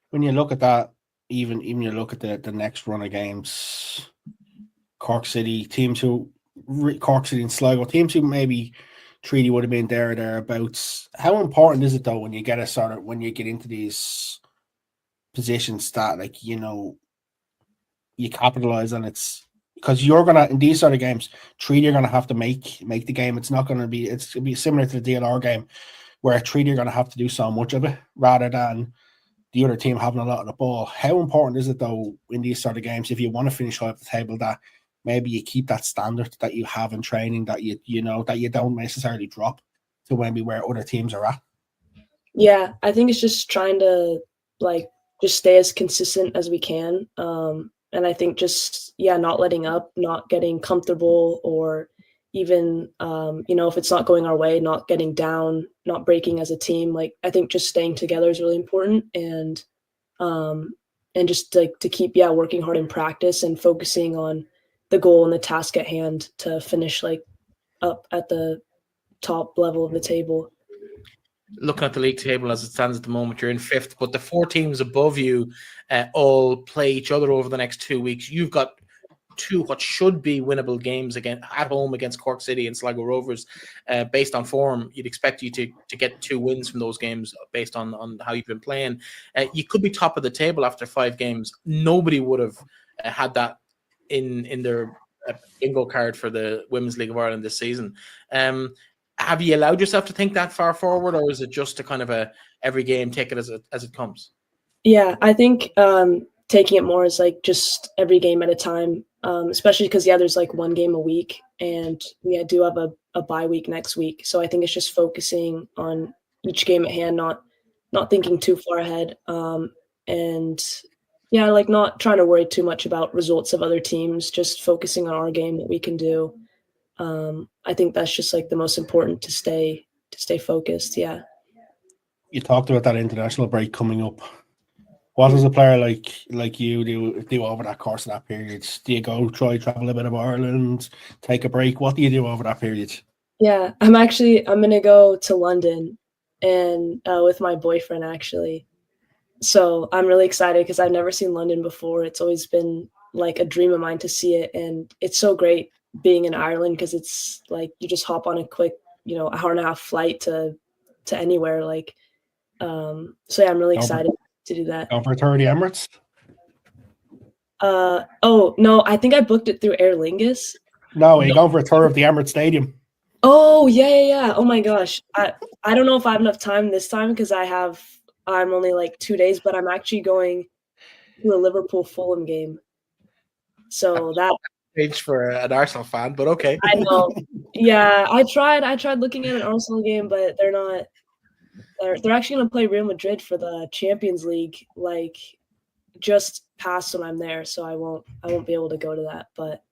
When you look at that, even you look at the next run of games, Cork City and Sligo, teams who maybe Treaty would have been thereabouts. How important is it though when you get into these positions that like you capitalize on it, because you're gonna, in these sort of games, Treaty are gonna have to make the game. It's gonna be similar to the DLR game where Treaty are gonna have to do so much of it rather than the other team having a lot of the ball. How important is it though in these sort of games, if you want to finish high up the table, that maybe you keep that standard that you have in training, that you don't necessarily drop to maybe where other teams are at? Yeah, I think it's just trying to like just stay as consistent as we can. And I think just not letting up, not getting comfortable, or even if it's not going our way, not getting down, not breaking as a team. Like, I think just staying together is really important, and just like to keep working hard in practice and focusing on the goal and the task at hand to finish like up at the top level of the table. Looking at the league table as it stands at the moment, you're in 5th, but the 4 teams above you all play each other over the next 2 weeks. You've got 2 what should be winnable games again at home against Cork City and Sligo Rovers. Based on form, you'd expect you to get 2 wins from those games based on how you've been playing. You could be top of the table after 5 games. Nobody would have had that in their bingo card for the Women's League of Ireland this season. Have you allowed yourself to think that far forward, or is it just a kind of every game, take it as it comes? Yeah, I think taking it more as like just every game at a time, especially because there's like 1 game a week, and we do have a bye week next week. So I think it's just focusing on each game at hand, not thinking too far ahead, and like not trying to worry too much about results of other teams, just focusing on our game, what we can do. I think that's just like the most important to stay focused. Yeah. You talked about that international break coming up. What does a player like you do over that course of that period? Do you go travel a bit of Ireland, take a break? What do you do over that period? Yeah, I'm going to go to London and with my boyfriend actually. So I'm really excited because I've never seen London before. It's always been like a dream of mine to see it, and it's so great being in Ireland because it's like you just hop on a quick, hour-and-a-half flight to anywhere. Like, so yeah, I'm really excited to do that. Going for a tour of the Emirates? Oh no, I think I booked it through Aer Lingus. No, you're going for a tour of the Emirates Stadium. Oh yeah. Oh my gosh, I don't know if I have enough time this time because I'm only like 2 days, but I'm actually going to a Liverpool-Fulham game. So that page for an Arsenal fan, but okay. I know. Yeah, I tried looking at an Arsenal game, but they're not. They're actually going to play Real Madrid for the Champions League, like just past when I'm there, so I won't be able to go to that. But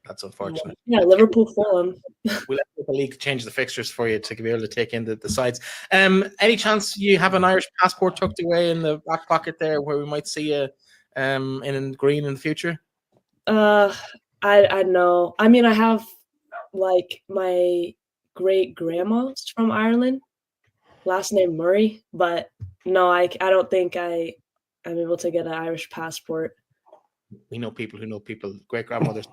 that's unfortunate. Yeah, Liverpool, Fulham. We'll let the league change the fixtures for you to be able to take in the sides. Any chance you have an Irish passport tucked away in the back pocket there, where we might see you in green in the future? I know. I mean, I have like my great grandma's from Ireland, last name Murray, but no, I don't think I'm able to get an Irish passport. We know people who know people, great grandmothers.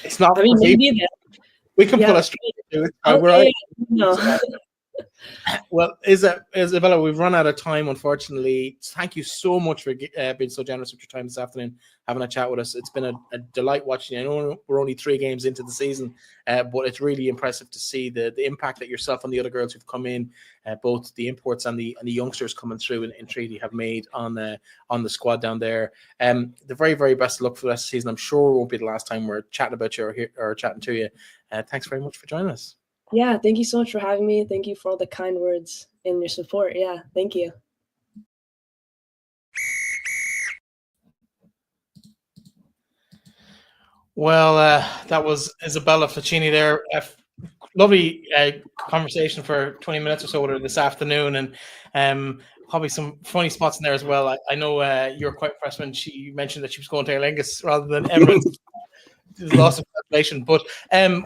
It's not. I mean, maybe we can pull a string to it. Okay, no. Well, Isabella, we've run out of time, unfortunately. Thank you so much for being so generous with your time this afternoon, having a chat with us. It's been a delight watching you. I know we're only 3 games into the season, but it's really impressive to see the impact that yourself and the other girls who've come in, both the imports and the youngsters coming through in Treaty, have made on the squad down there. The very, very best of luck for the rest of the season. I'm sure it won't be the last time we're chatting about you or chatting to you. Thanks very much for joining us. Yeah, thank you so much for having me. Thank you for all the kind words and your support. Yeah, thank you. Well, that was Bella Flocchini there. Lovely conversation for 20 minutes or so with her this afternoon, and probably some funny spots in there as well. I know you're quite impressed when she mentioned that she was going to Aer Lingus rather than Emirates. There's lots of translation, but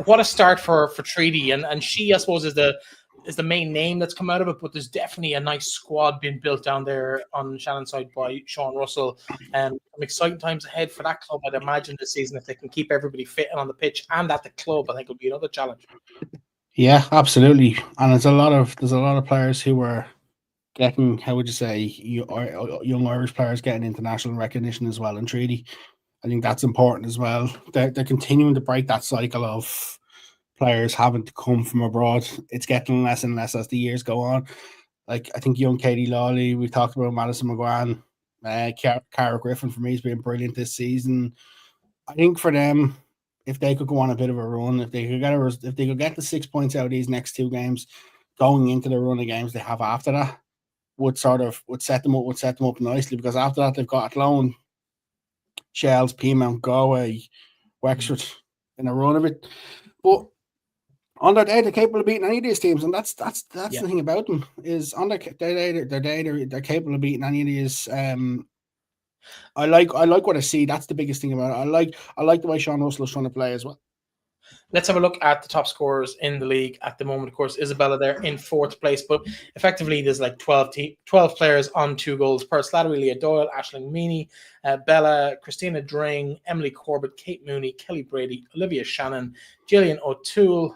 what a start for Treaty, and she, I suppose, is the main name that's come out of it. But there's definitely a nice squad being built down there on Shannon's side by Sean Russell. Some exciting times ahead for that club, I'd imagine, this season, if they can keep everybody fit and on the pitch and at the club. I think it'll be another challenge. Yeah, absolutely. And there's a lot of players who are getting, how would you say, young Irish players getting international recognition as well in Treaty. I think that's important as well. They're continuing to break that cycle of players having to come from abroad. It's getting less and less as the years go on. Like, I think young Katie Lawley, we talked about Madison McGuan, Cara Griffin, for me, has been brilliant this season. I think for them, if they could go on a bit of a run, if they could get the 6 points out of these next 2 games, going into the run of games they have after that, would set them up nicely, because after that they've got Athlone, Shells, Peamount, Galway, Wexford in a run of it. But on their day, they're capable of beating any of these teams, and that's the thing about them is on their day they're capable of beating any of these. I like what I see. That's the biggest thing about it. I like the way Sean Russell is trying to play as well. Let's have a look at the top scorers in the league at the moment. Of course, Isabella there in 4th place, but effectively there's like 12 players on 2 goals per. Slattery, Leah Doyle, Aisling Meany, Bella, Christina Dring, Emily Corbett, Kate Mooney, Kelly Brady, Olivia Shannon, Gillian O'Toole,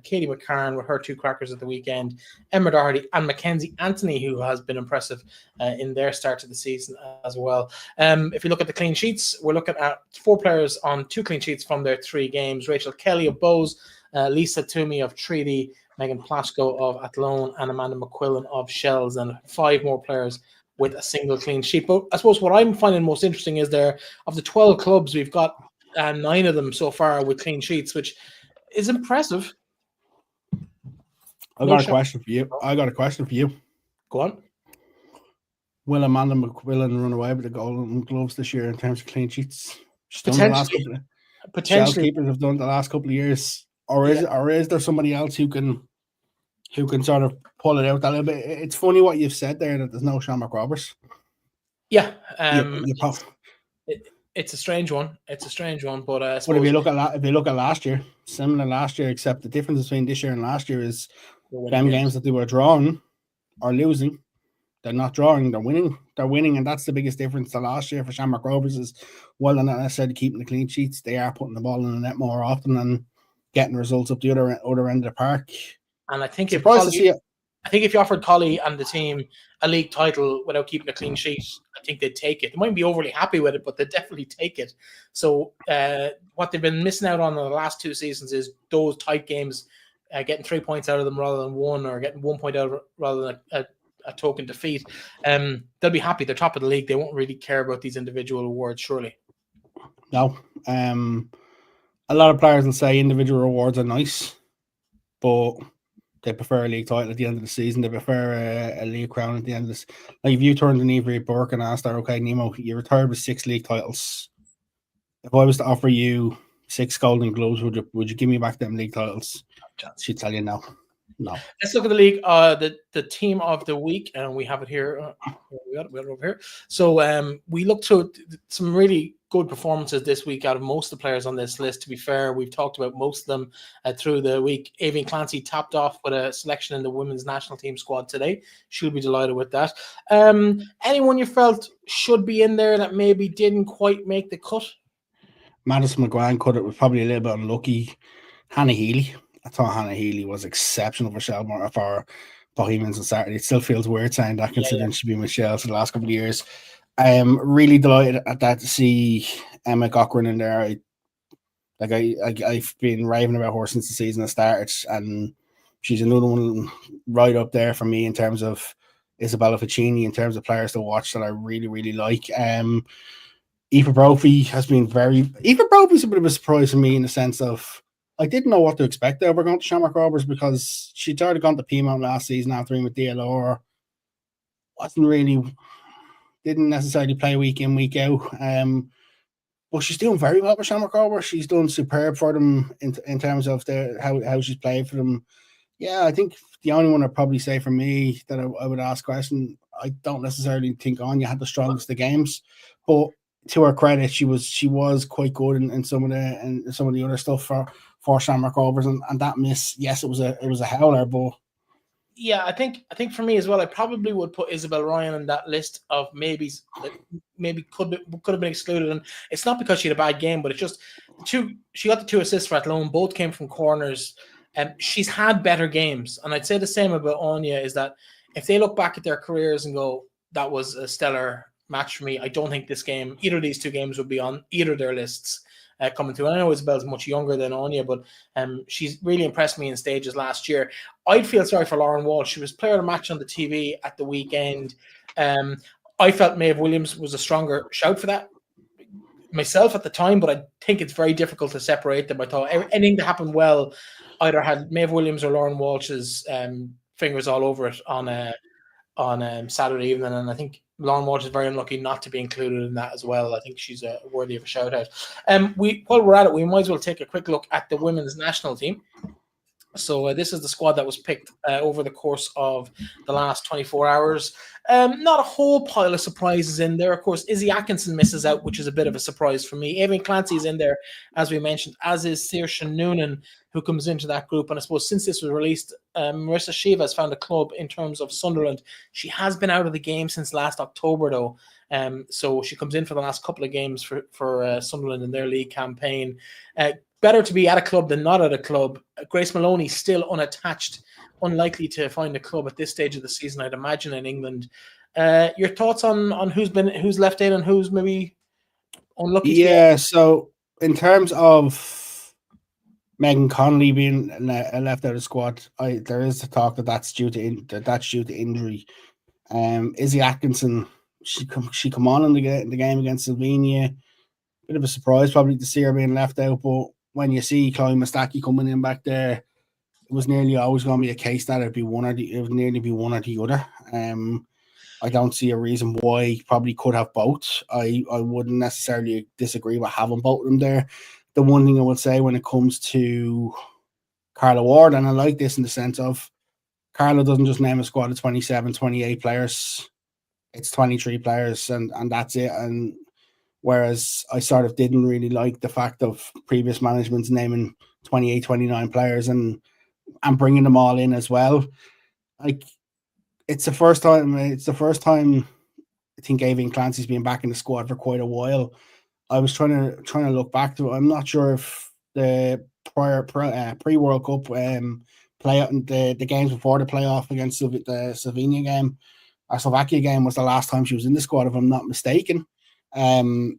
Katie McCarran with her 2 crackers at the weekend, Emma Doherty, and Mackenzie Anthony, who has been impressive in their start to the season as well. If you look at the clean sheets, we're looking at 4 players on 2 clean sheets from their 3 games. Rachel Kelly of Bowes, Lisa Toomey of Treaty, Megan Plasko of Athlone, and Amanda McQuillan of Shells, and 5 more players with a single clean sheet. But I suppose what I'm finding most interesting is there, of the 12 clubs, we've got 9 of them so far with clean sheets, which is impressive. I got a question for you. Go on. Will Amanda McQuillan run away with the Golden Gloves this year in terms of clean sheets? Potentially. Keepers have done the last couple of years, or is there somebody else who can sort of pull it out a little bit? It's funny what you've said there that there's no Shamrock Robbers. Yeah, it's a strange one. But if you look at last year, similar last year, except the difference between this year and last year is them games that they were drawing or losing, they're not drawing, they're winning. They're winning, and that's the biggest difference to last year for Shamrock Rovers is, well, they're not necessarily keeping the clean sheets. They are putting the ball in the net more often and getting results up the other end of the park. And I think if you offered Collie and the team a league title without keeping a clean sheet, I think they'd take it. They mightn't be overly happy with it, but they'd definitely take it. So what they've been missing out on in the last 2 seasons is those tight games, getting 3 points out of them rather than 1, or getting 1 point out of it rather than a token defeat. They'll be happy. They're top of the league. They won't really care about these individual awards, surely. No. A lot of players will say individual awards are nice, but they prefer a league title at the end of the season. They prefer a league crown at the end of this. Like if you turned to Neve Burke and asked her, okay, Nemo, you're retired with 6 league titles. If I was to offer you 6 Golden Gloves, would you give me back them league titles? She'd tell you no. No. Let's look at the league. The team of the week, and we have it here. We got it over here. So we looked to some really good performances this week out of most of the players on this list. To be fair, we've talked about most of them through the week. Avian Clancy topped off with a selection in the women's national team squad today. She'll be delighted with that. Anyone you felt should be in there that maybe didn't quite make the cut? Madison McGuane cut it, was probably a little bit unlucky. Hannah Healy. I thought Hannah Healy was exceptional for Shelmore for Bohemians on Saturday. It still feels weird saying that, considering she's been with Shell for the last couple of years. I'm really delighted at that to see Emma Cochran in there. I've been raving about her since the season has started, and she's another one right up there for me in terms of Isabella Flocchini, in terms of players to watch that I really, really like. Aoife Brophy has been Aoife Brophy's a bit of a surprise to me in the sense of I didn't know what to expect over going to Shamrock Rovers because she'd already gone to Peamount last season after being with DLR. Didn't necessarily play week in, week out. But she's doing very well for Shamrock Rovers. She's done superb for them in terms of how she's played for them. Yeah, I think the only one I'd probably say for me that I would ask question, I don't necessarily think Anya had the strongest of games, but to her credit, she was quite good in some of the other stuff for Shamrock Rovers, and that miss, yes, it was a howler, but yeah, I think for me as well, I probably would put Isabel Ryan on that list of maybes that maybe could have been excluded. And it's not because she had a bad game, but it's just she got the 2 assists for Athlone, both came from corners, and she's had better games. And I'd say the same about Anya, is that if they look back at their careers and go, that was a stellar match for me, I don't think either of these 2 games would be on either of their lists coming through. I know Isabel's much younger than Anya, but she's really impressed me in stages last year. I'd feel sorry for Lauren Walsh. She was player of the match on the TV at the weekend. I felt Maeve Williams was a stronger shout for that myself at the time, but I think it's very difficult to separate them. I thought anything that happened well either had Maeve Williams or Lauren Walsh's fingers all over it on Saturday evening, and I think Lauren Walsh is very unlucky not to be included in that as well. I think she's worthy of a shout out. While we're at it, we might as well take a quick look at the women's national team. So this is the squad that was picked over the course of the last 24 hours. Not a whole pile of surprises in there. Of course, Izzy Atkinson misses out, which is a bit of a surprise for me. Aoibhinn Clancy is in there, as we mentioned, as is Saoirse Noonan, who comes into that group. And I suppose since this was released, Marissa Shiva has found a club in terms of Sunderland. She has been out of the game since last October, though. So she comes in for the last couple of games for Sunderland in their league campaign. Better to be at a club than not at a club. Grace Maloney still unattached, unlikely to find a club at this stage of the season, I'd imagine, in England. Your thoughts on who's left in and who's maybe unlucky? Yeah, so in terms of Megan Connolly being left out of the squad, there is the talk that's due to injury. Izzy Atkinson, she come on in the game against Slovenia. Bit of a surprise probably to see her being left out, but when you see Chloe Mustaki coming in back there, it was nearly always going to be a case that it would nearly be one or the other. I don't see a reason why probably could have both. I wouldn't necessarily disagree with having both of them there. The one thing I would say when it comes to Carla Ward, and I like this in the sense of Carla doesn't just name a squad of 27, 28 players. It's 23 players and that's it. And whereas I sort of didn't really like the fact of previous management's naming 28, 29 players and bringing them all in as well. Like, it's the first time I think Aoibhinn Clancy's been back in the squad for quite a while. I was trying to look back to it. I'm not sure if the prior pre-World Cup the games before the playoff against the Slovenia game or Slovakia game was the last time she was in the squad, if I'm not mistaken. Good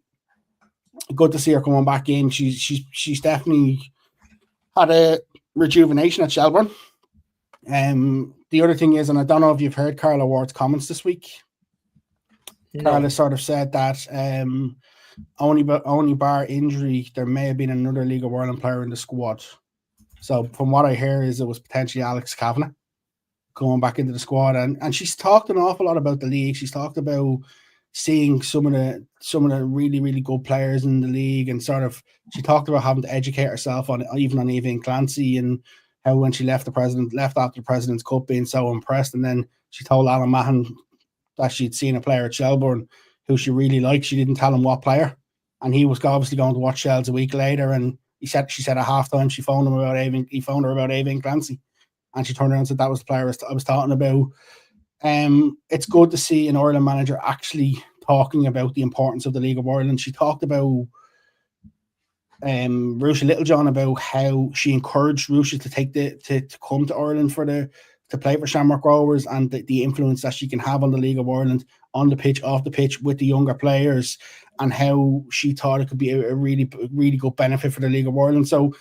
to see her coming back in. She's definitely had a rejuvenation at Shelbourne. The other thing is, and I don't know if you've heard Carla Ward's comments this week. No. Carla sort of said that only bar injury, there may have been another League of Ireland player in the squad. So from what I hear is it was potentially Alex Kavanagh going back into the squad, and she's talked an awful lot about the league. She's talked about seeing some of the really, really good players in the league, and sort of she talked about having to educate herself on Aoibhinn Clancy, and how when she left after the President's Cup being so impressed, and then she told Alan Mahon that she'd seen a player at Shelbourne who she really liked. She didn't tell him what player, and he was obviously going to watch Shells a week later, and she said at halftime he phoned her about Aoibhinn Clancy, and she turned around and said that was the player I was talking about. It's good to see an Ireland manager actually talking about the importance of the League of Ireland. She talked about Ruesha Littlejohn, about how she encouraged Ruesha to come to Ireland to play for Shamrock Rovers, and the influence that she can have on the League of Ireland, on the pitch, off the pitch, with the younger players, and how she thought it could be a really, really good benefit for the League of Ireland. So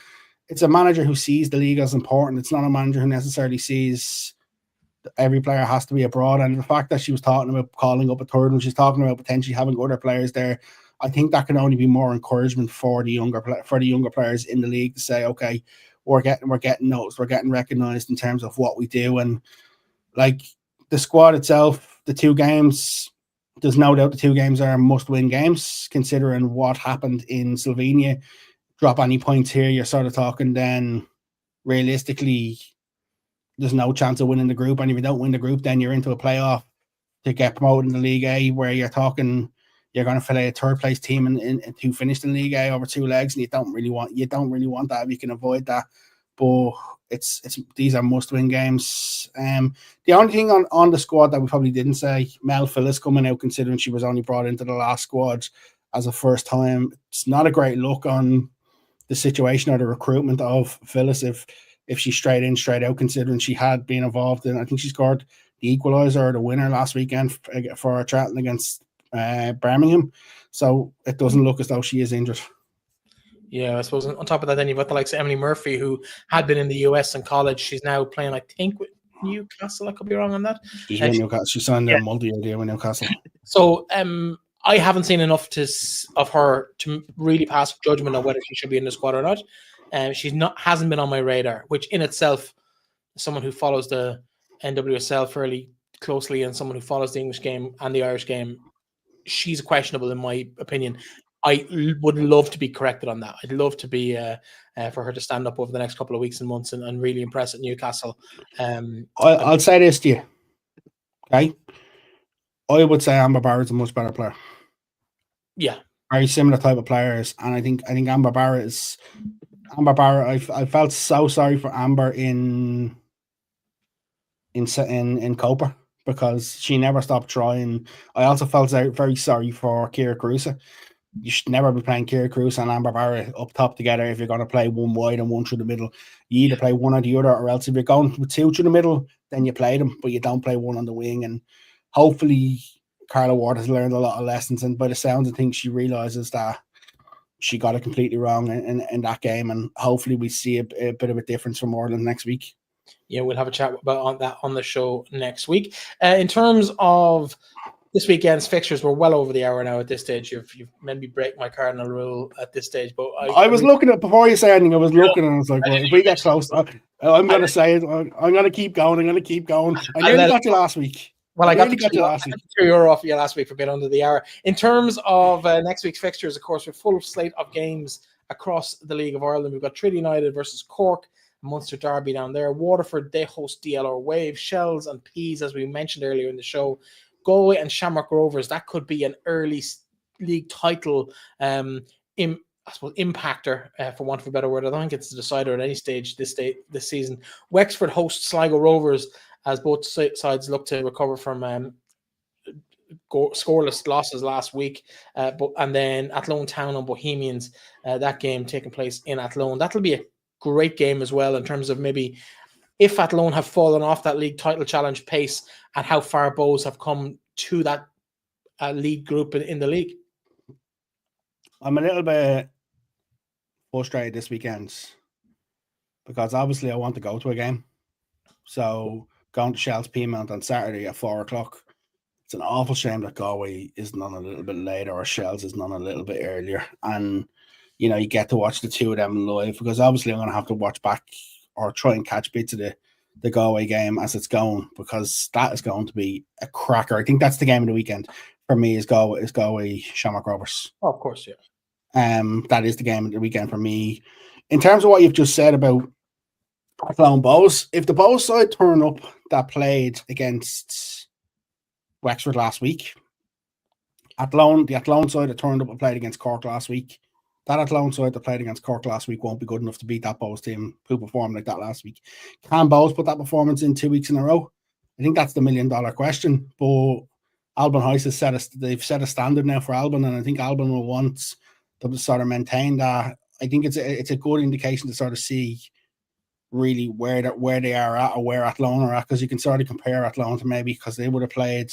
it's a manager who sees the league as important. It's not a manager who necessarily sees every player has to be abroad. And the fact that she was talking about calling up a third, and she's talking about potentially having other players there, I think that can only be more encouragement for the younger players in the league to say, okay, we're getting noticed, we're getting recognised in terms of what we do. And like the squad itself, the two games, there's no doubt the two games are must-win games, considering what happened in Slovenia. Drop any points here, you're sort of talking then realistically there's no chance of winning the group, and if you don't win the group, then you're into a playoff to get promoted in the League A, where you're talking you're going to fillet a third place team and to finish in League A over two legs, and you don't really want that if you can avoid that. But it's these are must-win games. The only thing on the squad that we probably didn't say, Mel Phillips coming out, considering she was only brought into the last squad as a first time. It's not a great look on the situation or the recruitment of Phyllis if she's straight in, straight out, considering she had been involved in, I think she scored the equaliser or the winner last weekend for Charlton against Birmingham. So it doesn't look as though she is injured. Yeah, I suppose on top of that, then you've got the likes of Emily Murphy, who had been in the US in college. She's now playing, I think, with Newcastle. I could be wrong on that. She's with Newcastle. She signed a multi-year deal with Newcastle. So I haven't seen enough of her to really pass judgment on whether she should be in the squad or not. Hasn't been on my radar, which in itself, as someone who follows the NWSL fairly closely and someone who follows the English game and the Irish game, she's questionable in my opinion. I would love to be corrected on that. I'd love to be for her to stand up over the next couple of weeks and months and really impress at Newcastle. I'll say this to you. Okay, I would say Amber Barrett's a much better player. Yeah, very similar type of players, and I think Amber Barrett. I felt so sorry for Amber in Copa because she never stopped trying. I also felt very sorry for Kira Carusa. You should never be playing Kira Carusa and Amber Barrett up top together if you're going to play one wide and one through the middle. You either play one or the other, or else if you're going with two through the middle, then you play them, but you don't play one on the wing. And hopefully Carla Ward has learned a lot of lessons, and by the sounds of things, she realizes that she got it completely wrong in that game, and hopefully we see a bit of a difference from Ireland next week. Yeah, we'll have a chat about that on the show next week. In terms of this weekend's fixtures, we're well over the hour now at this stage. You've made me break my cardinal rule at this stage, but I was looking at, before you say anything, I was looking and I was like, well, if we get close, I'm going to say it. I'm going to keep going. I nearly got you last week. Well, I got you last week. €2 off you last week for being under the hour. In terms of next week's fixtures, of course, we're full slate of games across the League of Ireland. We've got Trinity United versus Cork, Munster Derby down there. Waterford, they host DLR Shells and Peas, as we mentioned earlier in the show. Galway and Shamrock Rovers, that could be an early league title impactor, for want of a better word. I don't think it's the decider at any stage this season. Wexford hosts Sligo Rovers as both sides look to recover from scoreless losses last week. And then Athlone Town and Bohemians, that game taking place in Athlone. That'll be a great game as well in terms of maybe if Athlone have fallen off that league title challenge pace and how far Bows have come to that league group in the league. I'm a little bit frustrated this weekend because obviously I want to go to a game. So going to Shells Peamount on Saturday at 4:00. It's an awful shame that Galway isn't on a little bit later or Shells isn't on a little bit earlier. And, you know, you get to watch the two of them live because obviously I'm going to have to watch back or try and catch bits of the Galway game as it's going, because that is going to be a cracker. I think that's the game of the weekend for me is Galway Shamrock Rovers. Oh, of course, yeah. That is the game of the weekend for me. In terms of what you've just said about Athlone Bows, if the Bows side turn up that played against Wexford last week, the Athlone side that turned up and played against Cork last week, that Athlone side that played against Cork last week won't be good enough to beat that Bows team who performed like that last week. Can Bows put that performance in 2 weeks in a row? I think that's the $1 million question. But Alban Heiss has they've set a standard now for Alban, and I think Alban will want to sort of maintain that. I think it's a good indication to sort of see really where they are at or where Athlone are at, because you can sort of compare Athlone to maybe because they would have played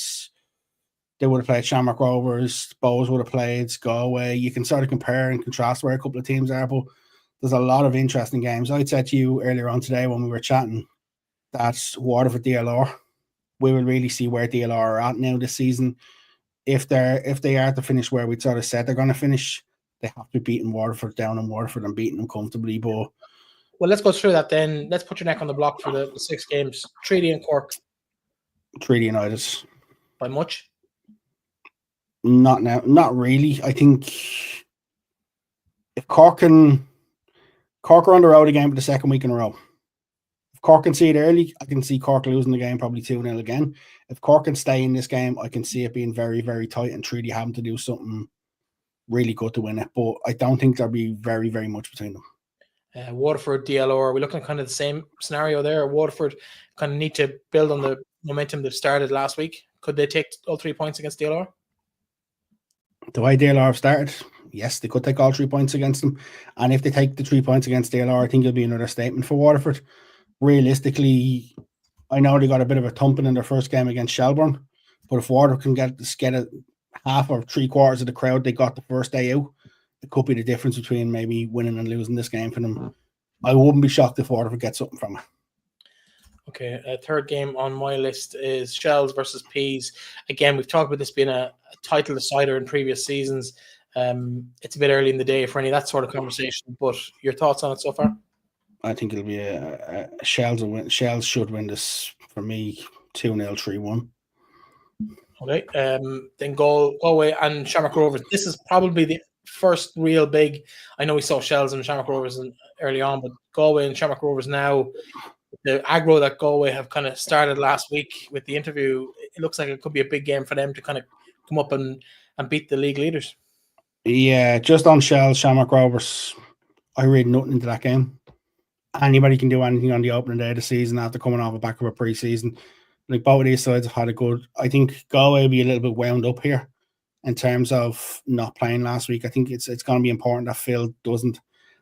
Shamrock Rovers, Bows would have played Galway. You can sort of compare and contrast where a couple of teams are, but there's a lot of interesting games. I'd said to you earlier on today when we were chatting that Waterford DLR, we will really see where DLR are at now this season. If they are to finish where we sort of said they're going to finish, they have to be beating Waterford down in Waterford and beating them comfortably. But well, let's go through that then. Let's put your neck on the block for the 6 games. Treaty and Cork. Treaty United. By much? Not now. Not really. I think if Cork are on the road again for the second week in a row. If Cork can see it early, I can see Cork losing the game probably 2-0 again. If Cork can stay in this game, I can see it being very, very tight and Treaty having to do something really good to win it. But I don't think there'll be very, very much between them. Waterford, DLR, are we looking at kind of the same scenario there? Waterford kind of need to build on the momentum that started last week. Could they take all 3 points against DLR? The way DLR have started, yes, they could take all 3 points against them. And if they take the 3 points against DLR, I think it'll be another statement for Waterford. Realistically, I know they got a bit of a thumping in their first game against Shelbourne, but if Waterford can get a half or 3/4 of the crowd they got the first day out, it could be the difference between maybe winning and losing this game for them. I wouldn't be shocked if Waterford gets something from it. Okay, a third game on my list is Shells versus Peas. Again, we've talked about this being a title decider in previous seasons. It's a bit early in the day for any of that sort of conversation, but your thoughts on it so far? I think it'll be a Shells win. Shells should win this for me 2-0, 3-1. Okay. Then Galway and Shamrock Rovers. This is probably the first real big. I know we saw Shells and Shamrock Rovers early on, but Galway and Shamrock Rovers now. The aggro that Galway have kind of started last week with the interview, it looks like it could be a big game for them to kind of come up and beat the league leaders. Yeah, just on Shells, Shamrock Rovers, I read nothing into that game. Anybody can do anything on the opening day of the season after coming off the back of a pre-season. Like, both of these sides have had a good. I think Galway will be a little bit wound up here in terms of not playing last week. I think it's going to be important that Phil doesn't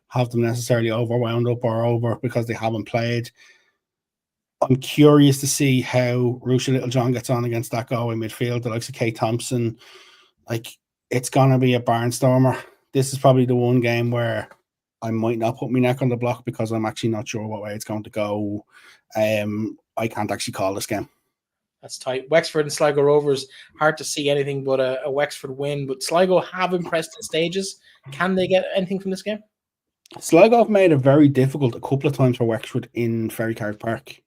have them necessarily overwound up or over because they haven't played. I'm curious to see how Rusha Littlejohn gets on against that Galway midfield, the likes of Kate Thompson. Like, it's going to be a barnstormer. This is probably the one game where I might not put my neck on the block because I'm actually not sure what way it's going to go. I can't actually call this game. That's tight. Wexford and Sligo Rovers, hard to see anything but a Wexford win. But Sligo have impressed in stages. Can they get anything from this game? Sligo have made it very difficult a couple of times for Wexford in Ferrycarrig Park.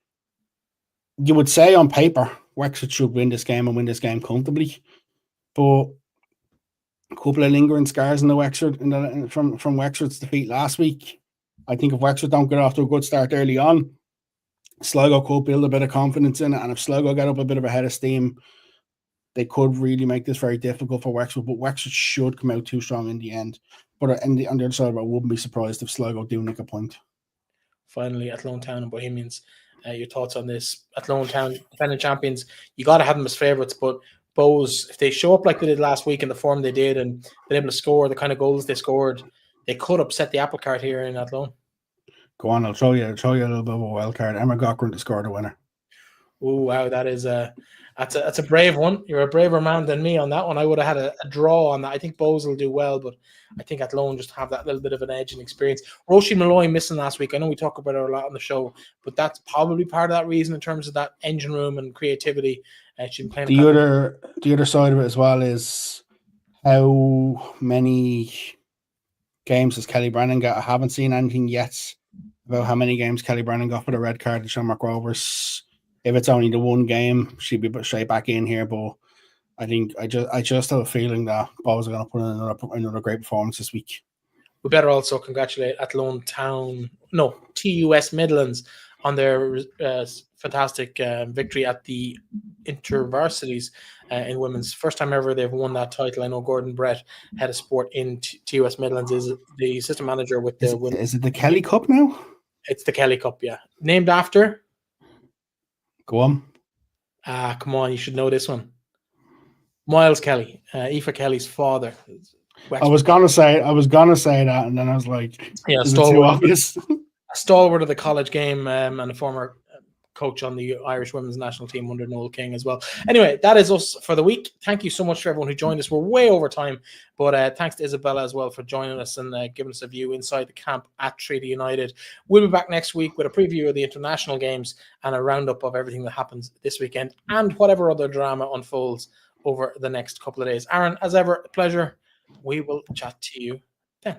You would say on paper, Wexford should win this game and win this game comfortably. But a couple of lingering scars in the Wexford from Wexford's defeat last week. I think if Wexford don't get off to a good start early on, Sligo could build a bit of confidence in it, and if Sligo get up a bit of a head of steam, they could really make this very difficult for Wexford. But Wexford should come out too strong in the end. But on the other side, I wouldn't be surprised if Sligo do nick a point. Finally, Athlone Town and Bohemians, your thoughts on this? Athlone Town, defending champions, you got to have them as favourites, but Bows, if they show up like they did last week in the form they did and been able to score the kind of goals they scored, they could upset the apple cart here in Athlone. Go on, I'll show you a little bit of a wild card. Emma Cochran to score the winner. Oh wow, that's a brave one. You're a braver man than me on that one. I would have had a draw on that. I think Bows will do well, but I think Athlone just have that little bit of an edge and experience. Roisin Malloy missing last week. I know we talk about her a lot on the show, but that's probably part of that reason in terms of that engine room and creativity. She's been playing the other side of it as well is how many games has Kelly Brennan got? I haven't seen anything yet about how many games Kelly Brennan got for the red card at Shamrock Rovers. If it's only the one game, she'd be put straight back in here. But I think I just have a feeling that Bows are going to put in another great performance this week. We better also congratulate Athlone Town, TUS Midlands on their fantastic victory at the InterVarsities in women's. First time ever they've won that title. I know Gordon Brett, head of sport in TUS Midlands, is the assistant manager with the women. Is it the Kelly Cup now? It's the Kelly Cup, yeah. Named after? Go on. Come on, you should know this one. Miles Kelly, Aoife Kelly's father. I was gonna say that, and then I was like, yeah, too obvious. A stalwart of the college game and a former coach on the Irish women's national team under Noel King as well. Anyway, that is us for the week. Thank you so much for everyone who joined us. We're way over time, but thanks to Isabella as well for joining us and giving us a view inside the camp at Treaty United. We'll be back next week with a preview of the international games and a roundup of everything that happens this weekend and whatever other drama unfolds over the next couple of days. Aaron, as ever, a pleasure. We will chat to you then.